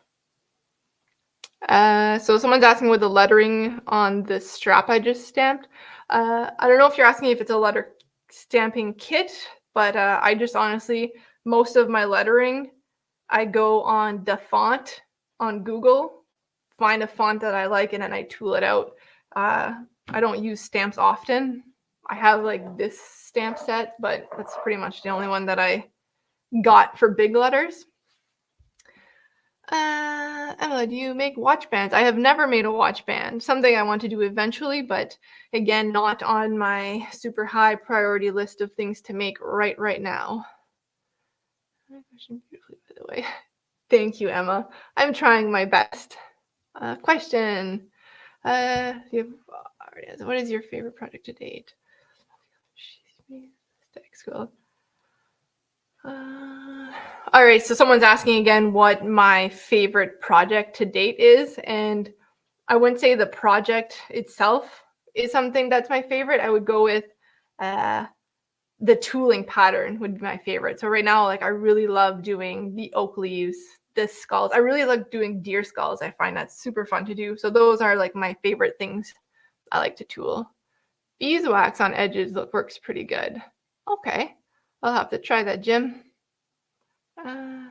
Speaker 1: So someone's asking what the lettering on the strap I just stamped. I don't know if you're asking if it's a letter stamping kit, but I just honestly, most of my lettering, I go on the font on Google, find a font that I like, and then I tool it out. I don't use stamps often. I have like this stamp set, but that's pretty much the only one that I got for big letters. Emma, do you make watch bands? I have never made a watch band. Something I want to do eventually, but again, not on my super high priority list of things to make right now. Beautifully, by the way. Thank you, Emma. I'm trying my best. Question. What is your favorite project to date? All right, so someone's asking again what my favorite project to date is, and I wouldn't say the project itself is something that's my favorite. I would go with the tooling pattern would be my favorite. So right now, like I really love doing the oak leaves, the skulls. I really like doing deer skulls. I find that super fun to do. So those are like my favorite things I like to tool. Beeswax on edges works pretty good. Okay, I'll have to try that, Jim.
Speaker 2: Yeah,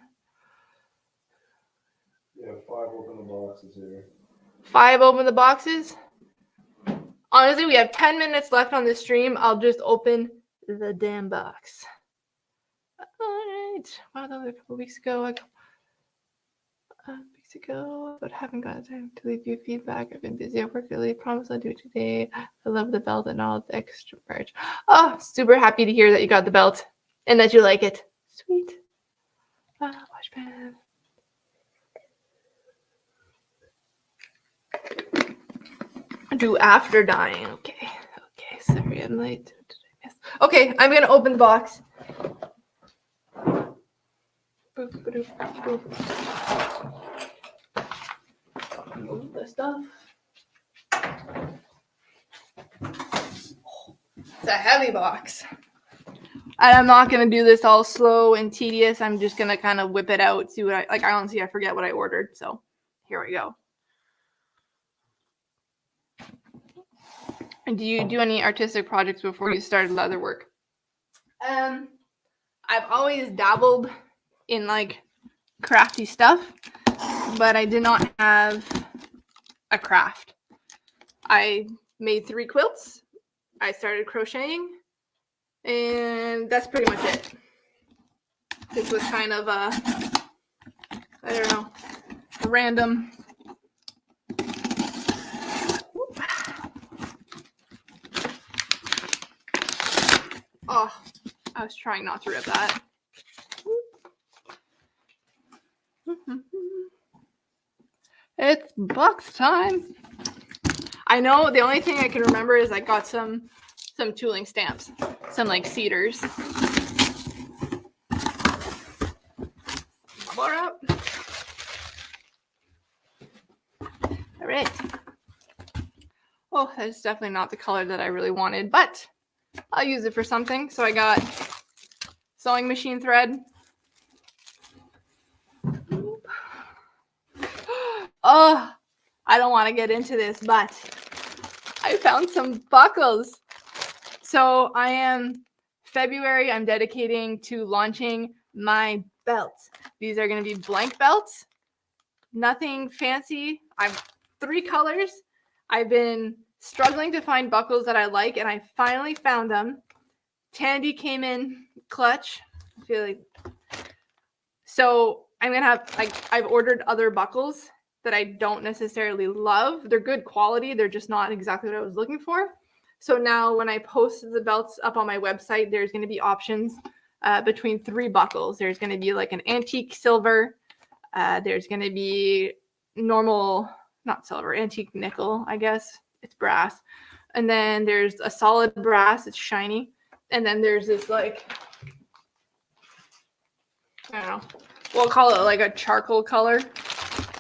Speaker 2: 5 open the boxes here.
Speaker 1: 5 open the boxes? Honestly, we have 10 minutes left on this stream. I'll just open the damn box. All right. Wow, that was a couple weeks ago. But haven't got time to leave you feedback. I've been busy at work lately. Promise I'll do it today. I love the belt and all the extra merch. Oh, super happy to hear that you got the belt and that you like it. Sweet. Watch band. Do after dying. Okay. Sorry, I'm late. Okay, I'm gonna open the box. Move the stuff. It's a heavy box. And I'm not gonna do this all slow and tedious. I'm just gonna kind of whip it out, see what I honestly I forget what I ordered. So here we go. And do you do any artistic projects before you started leather work? I've always dabbled in like crafty stuff, but I did not have a craft. I made 3 quilts. I started crocheting, and that's pretty much it. This was kind of a, I don't know, random. Oh, I was trying not to rip that. It's box time. I know the only thing I can remember is I got some tooling stamps, some like cedars. right. Well, that's definitely not the color that I really wanted, but I'll use it for something. So I got sewing machine thread. Oh, I don't want to get into this, but I found some buckles. So February, I'm dedicating to launching my belts. These are going to be blank belts. Nothing fancy. I've 3 colors. I've been struggling to find buckles that I like, and I finally found them. Tandy came in clutch. I feel like so I'm gonna have I've ordered other buckles that I don't necessarily love. They're good quality. They're just not exactly what I was looking for. So now when I post the belts up on my website, there's going to be options between 3 buckles. There's going to be like an antique silver. There's going to be normal, not silver, antique nickel, I guess. It's brass. And then there's a solid brass. It's shiny. And then there's this like, I don't know, we'll call it like a charcoal color.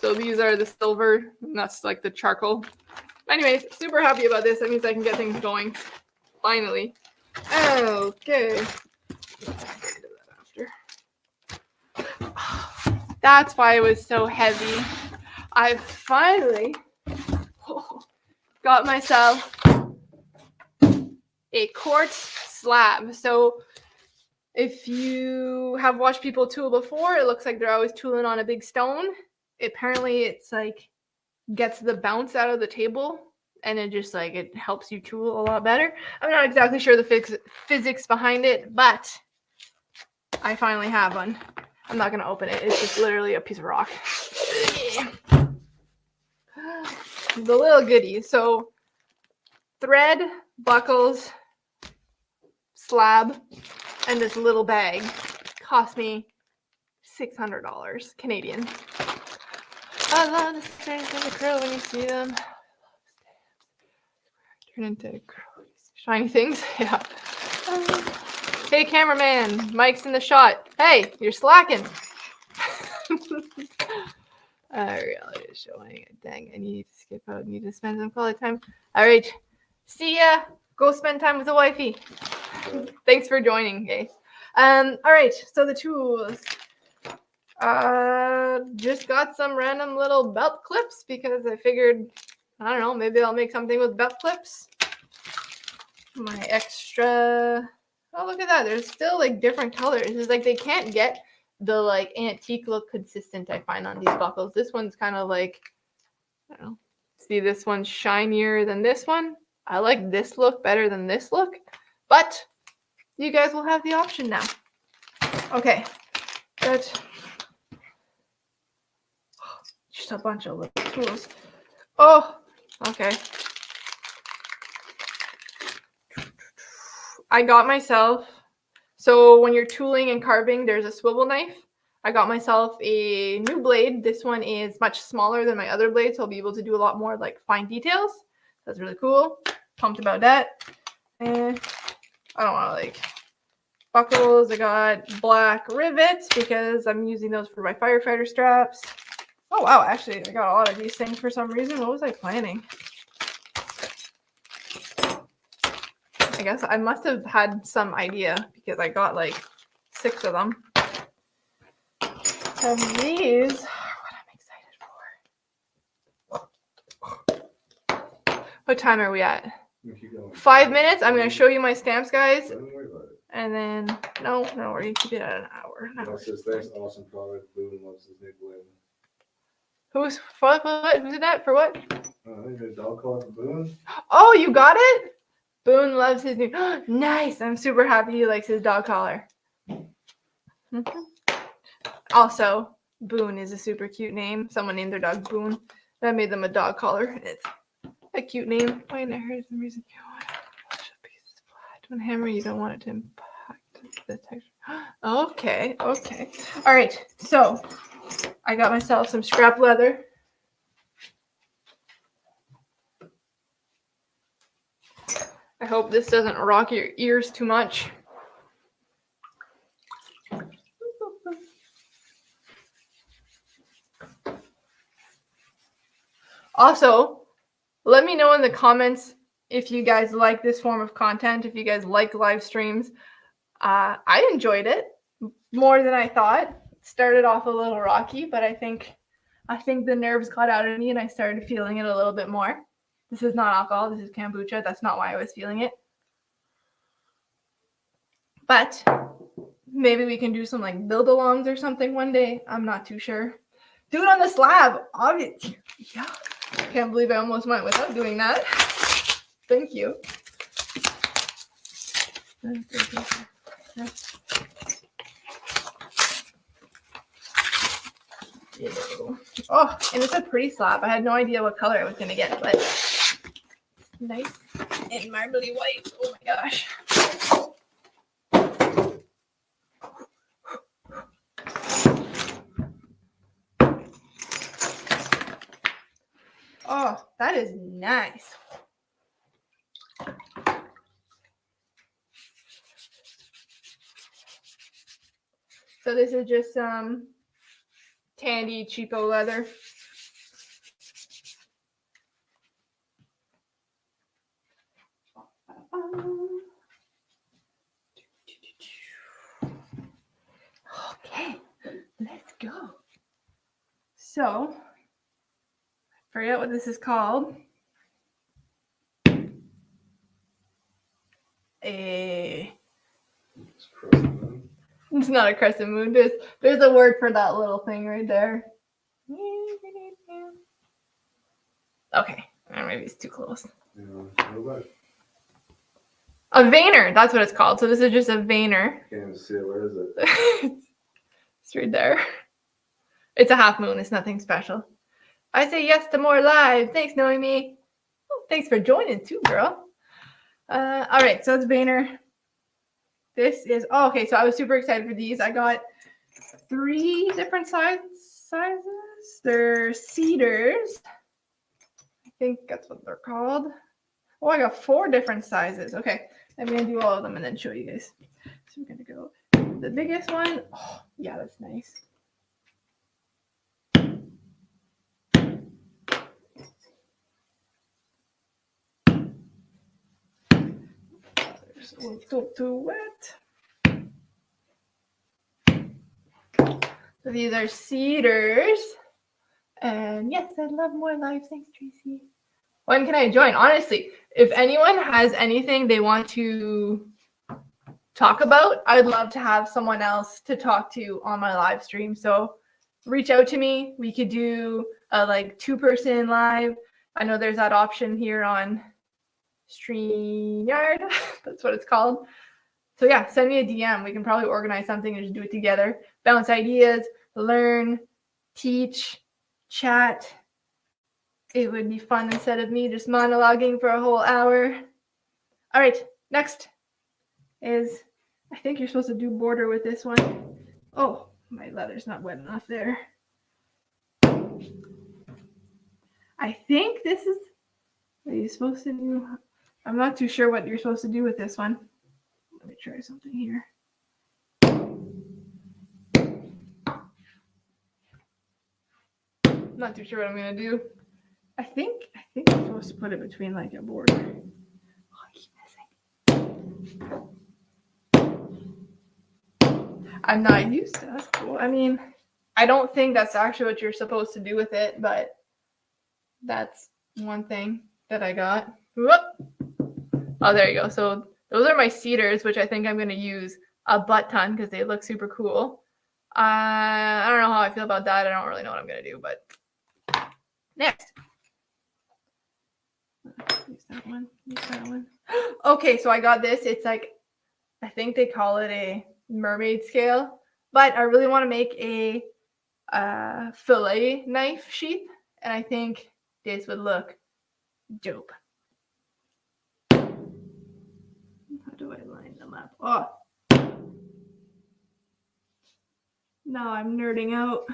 Speaker 1: So these are the silver, and that's like the charcoal. Anyways, super happy about this. That means I can get things going. Finally. Okay. That's why it was so heavy. I finally got myself a quartz slab. So if you have watched people tool before, it looks like they're always tooling on a big stone. Apparently it's like gets the bounce out of the table, and it just like it helps you tool a lot better. I'm not exactly sure the physics behind it, but I finally have one. I'm not gonna open it. It's just literally a piece of rock. The little goodie. So thread, buckles, slab, and this little bag cost me $600 Canadian. I love the stamps and the crow when you see them. Turn into shiny things. Yeah. Hey, cameraman, Mike's in the shot. Hey, you're slacking. Reality is showing. Dang, I need to skip out. I need to spend some quality time. All right. See ya. Go spend time with the wifey. Thanks for joining, guys. All right. So the tools. Just got some random little belt clips because I figured, I don't know, maybe I'll make something with belt clips. My extra. Oh, look at that. There's still like different colors. It's like they can't get the like antique look consistent I find on these buckles. This one's kind of like, I don't know. See, this one's shinier than this one. I like this look better than this look, but you guys will have the option now. Okay, good. Just a bunch of little tools. Oh, okay. I got myself, so when you're tooling and carving, there's a swivel knife. I got myself a new blade. This one is much smaller than my other blade, so I'll be able to do a lot more like fine details. That's really cool. Pumped about that. And I don't want to like buckles. I got black rivets because I'm using those for my firefighter straps. Oh wow, actually I got a lot of these things for some reason. What was I planning? I guess I must have had some idea because I got like 6 of them. And these are what I'm excited for. What time are we at? 5 minutes. I'm going to show you my stamps, guys. And then, no, we're going to keep it at an hour.
Speaker 2: Says, thanks, awesome product. Boone loves his new blade.
Speaker 1: Who's did that? For what?
Speaker 2: Your dog called for Boone?
Speaker 1: Oh, you got it? Boone loves his new. Nice. I'm super happy he likes his dog collar. Also, Boone is a super cute name. Someone named their dog Boone. I made them a dog collar. It's a cute name. Wait, I heard some reason. Don't hammer. You don't want it to impact the texture. Okay. All right. So I got myself some scrap leather. I hope this doesn't rock your ears too much. Also, let me know in the comments if you guys like this form of content, if you guys like live streams. I enjoyed it more than I thought. It started off a little rocky, but I think the nerves got out of me and I started feeling it a little bit more. This is not alcohol, this is kombucha. That's not why I was feeling it. But maybe we can do some like build-alongs or something one day. I'm not too sure. Do it on the slab. Obviously. Yeah. I can't believe I almost went without doing that. Thank you. Oh, and it's a pretty slab. I had no idea what color I was going to get, but nice and marbly white. Oh my gosh. Oh, that is nice. So this is just some Tandy cheapo leather. Okay, let's go. So, I forget what this is called. It's not a crescent moon. There's a word for that little thing right there. Okay, maybe it's too close. A veinner, that's what it's called. So this is just a veinner.
Speaker 2: I can't even see it. Where is it?
Speaker 1: It's right there. It's a half moon. It's nothing special. I say yes to more live. Thanks, Noemi. Oh, thanks for joining too, girl. All right, so it's veinner. This is, oh, okay, so I was super excited for these. I got 3 different sizes. They're cedars. I think that's what they're called. Oh, I got 4 different sizes. Okay, I'm going to do all of them and then show you guys. So we're going to go the biggest one. Oh, yeah, that's nice. It's still too wet. So these are cedars. And yes, I'd love more live. Thanks, Tracy. When can I join? Honestly, if anyone has anything they want to talk about, I'd love to have someone else to talk to on my live stream. So reach out to me. We could do a like 2-person live. I know there's that option here on StreamYard. That's what it's called. So yeah, send me a DM. We can probably organize something and just do it together. Bounce ideas, learn, teach, chat. It would be fun instead of me just monologuing for a whole hour. All right, next is, I think you're supposed to do border with this one. Oh, my leather's not wet enough there. I think this is what you're supposed to do. I'm not too sure what you're supposed to do with this one. Let me try something here. I'm not too sure what I'm gonna do. I think I'm supposed to put it between like a border. Oh, I keep missing. I'm not used to that. Cool. I mean, I don't think that's actually what you're supposed to do with it, but that's one thing that I got. Whoop. Oh, there you go. So those are my cedars, which I think I'm going to use a butt ton because they look super cool. I don't know how I feel about that. I don't really know what I'm going to do, but next. Use that one. Use that one. Okay, so I got this. It's like, I think they call it a mermaid scale, but I really want to make a fillet knife sheath, and I think this would look dope. How do I line them up? Oh, now I'm nerding out.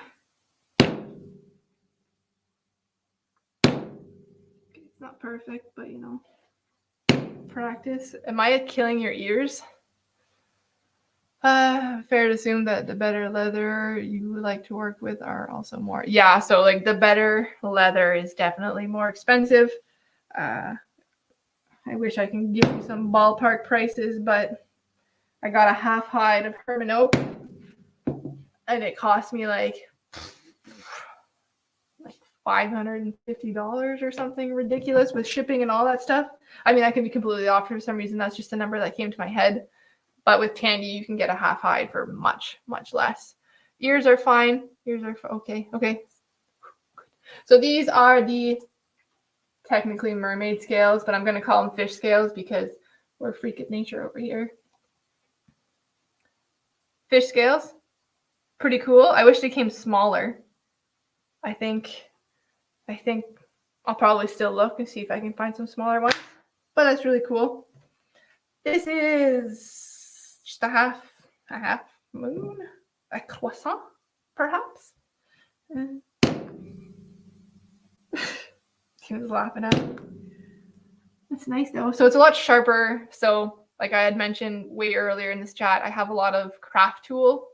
Speaker 1: It's not perfect, but you know, practice. Am I killing your ears? Fair to assume that the better leather you like to work with are also more. Yeah, so like the better leather is definitely more expensive. I wish I can give you some ballpark prices, but I got a half hide of Herman oak, and it cost me like $550 or something ridiculous with shipping and all that stuff. I mean, I can be completely off for some reason. That's just a number that came to my head. But with Tandy, you can get a half hide for much, much less. Ears are fine. Ears are okay. Okay. So these are the technically mermaid scales, but I'm going to call them fish scales because we're a freak of nature over here. Fish scales, pretty cool. I wish they came smaller. I think I'll probably still look and see if I can find some smaller ones. But that's really cool. This is just a half moon, a croissant, perhaps. He was laughing at me. That's nice though. So it's a lot sharper. So like I had mentioned way earlier in this chat, I have a lot of craft tool,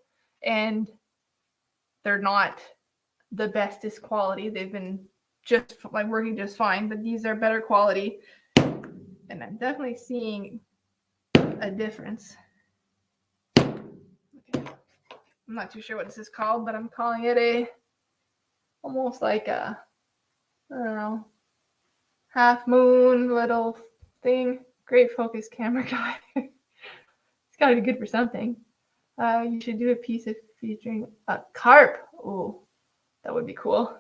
Speaker 1: and they're not the bestest quality. They've been just like working just fine, but these are better quality, and I'm definitely seeing a difference. Okay. I'm not too sure what this is called, but I'm calling it almost like a, I don't know, half moon little thing. Great focus camera guy. It's got to be good for something. You should do a piece of featuring a carp. Oh, that would be cool.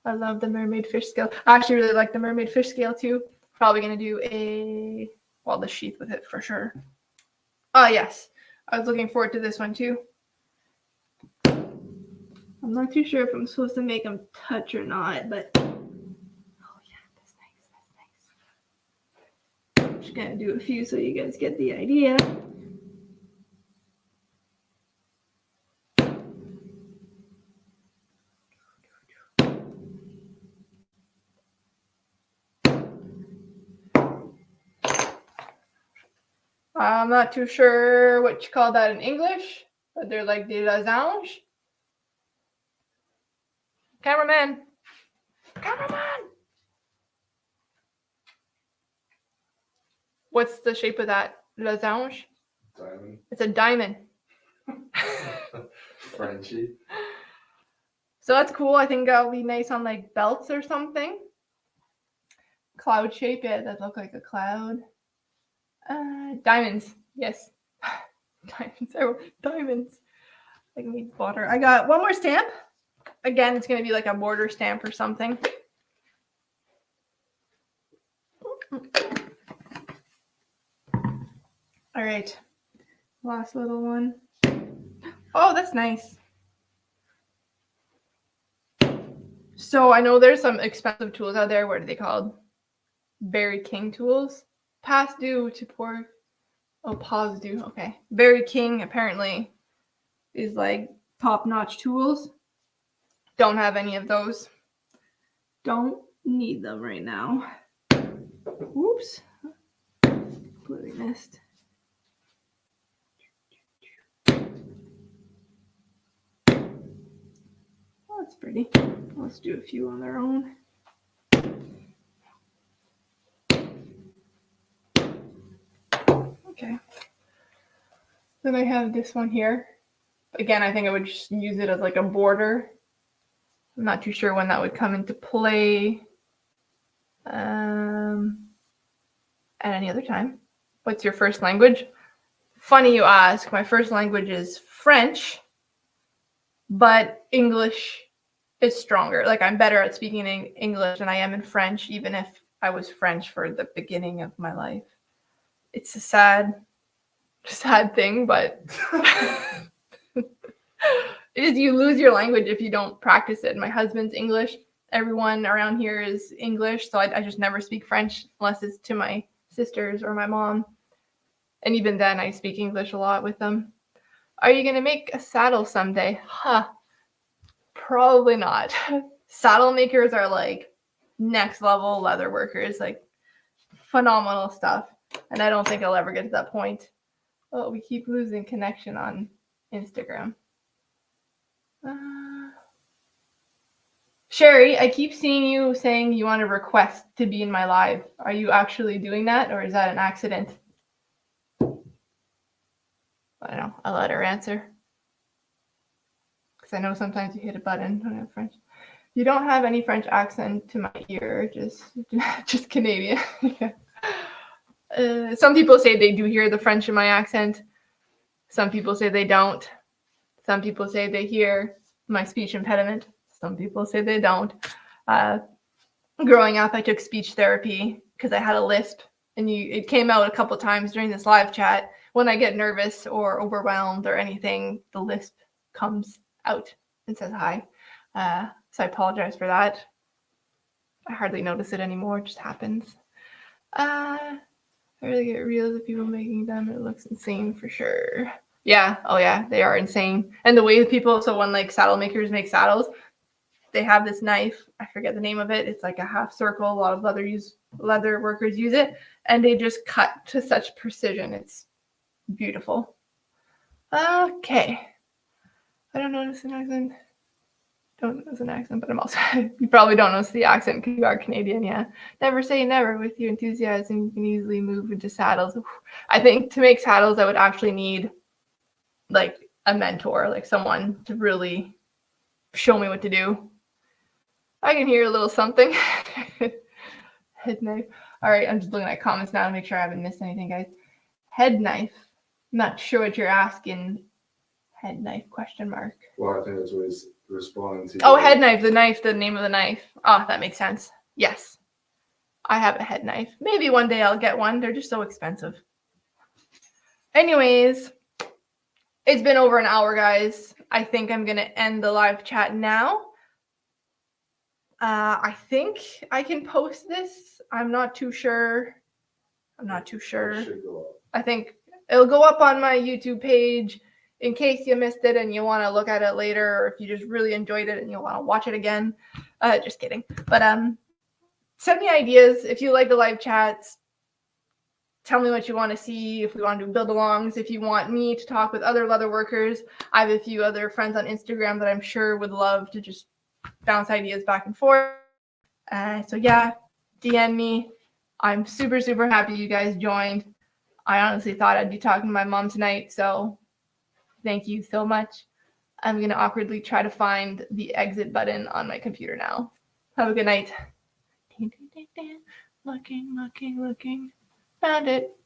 Speaker 1: I love the mermaid fish scale. I actually really like the mermaid fish scale too. Probably going to do the sheath with it for sure. Oh, yes. I was looking forward to this one too. I'm not too sure if I'm supposed to make them touch or not, but oh yeah, that's nice. I'm just going to do a few so you guys get the idea. I'm not too sure what you call that in English, but they're like des losanges. Cameraman! What's the shape of that losange?
Speaker 2: Diamond.
Speaker 1: It's a diamond.
Speaker 2: Frenchie.
Speaker 1: So that's cool. I think that'll be nice on like belts or something. Cloud shape, yeah, that look like a cloud. Diamonds, yes. Diamonds. Like me water. I got one more stamp. Again, it's gonna be like a border stamp or something. All right, last little one. Oh, that's nice. So I know there's some expensive tools out there. What are they called? Berry King tools. Past due to pour. Oh, pause due. Okay. Berry King apparently is like top-notch tools. Don't have any of those. Don't need them right now. Oops. Completely missed. Oh, that's pretty. Let's do a few on their own. Okay. Then I have this one here. Again, I think I would just use it as like a border. I'm not too sure when that would come into play. At any other time. What's your first language? Funny you ask. My first language is French, but English is stronger. Like I'm better at speaking in English than I am in French, even if I was French for the beginning of my life. It's a sad thing, but you lose your language if you don't practice it. My husband's English. Everyone around here is English, so I just never speak French unless it's to my sisters or my mom. And even then, I speak English a lot with them. Are you going to make a saddle someday? Probably not. Saddle makers are like next level leather workers, like phenomenal stuff. And I don't think I'll ever get to that point. Oh, we keep losing connection on Instagram. Sherry, I keep seeing you saying you want to request to be in my live. Are you actually doing that, or is that an accident? I don't know. I'll let her answer. Because I know sometimes you hit a button. I don't have French. You don't have any French accent to my ear, just Canadian. Some people say they do hear the French in my accent. Some people say they don't. Some people say they hear my speech impediment. Some people say they don't. Growing up, I took speech therapy because I had a lisp, and it came out a couple times during this live chat. When I get nervous or overwhelmed or anything, the lisp comes out and says hi. So I apologize for that. I hardly notice it anymore. It just happens. I really get reels of people making them. It looks insane for sure. Yeah. Oh yeah, they are insane. And the way people, so when like saddle makers make saddles, they have this knife. I forget the name of it. It's like a half circle. A lot of leather workers use it, and they just cut to such precision. It's beautiful. Okay. I don't notice an accent. Don't notice an accent, but I'm also, you probably don't notice the accent because you are Canadian, yeah. Never say never. With your enthusiasm, you can easily move into saddles. I think to make saddles, I would actually need like a mentor, like someone to really show me what to do. I can hear a little something. Head knife. All right, I'm just looking at comments now to make sure I haven't missed anything, guys. Head knife. I'm not sure what you're asking. Head knife, question mark.
Speaker 2: Well, I think that's what he's responding to.
Speaker 1: Oh, head knife, the name of the knife. Oh, that makes sense. Yes. I have a head knife. Maybe one day I'll get one. They're just so expensive. Anyways, it's been over an hour, guys. I think I'm going to end the live chat now. I think I can post this. I'm not too sure.
Speaker 2: It should go up.
Speaker 1: I think it'll go up on my YouTube page in case you missed it and you want to look at it later, or if you just really enjoyed it and you want to watch it again. Just kidding. But send me ideas if you like the live chats. Tell me what you want to see, if we want to do build-alongs, if you want me to talk with other leather workers. I have a few other friends on Instagram that I'm sure would love to just bounce ideas back and forth. So yeah, DM me. I'm super, super happy you guys joined. I honestly thought I'd be talking to my mom tonight, so thank you so much. I'm going to awkwardly try to find the exit button on my computer now. Have a good night. Looking. Found it.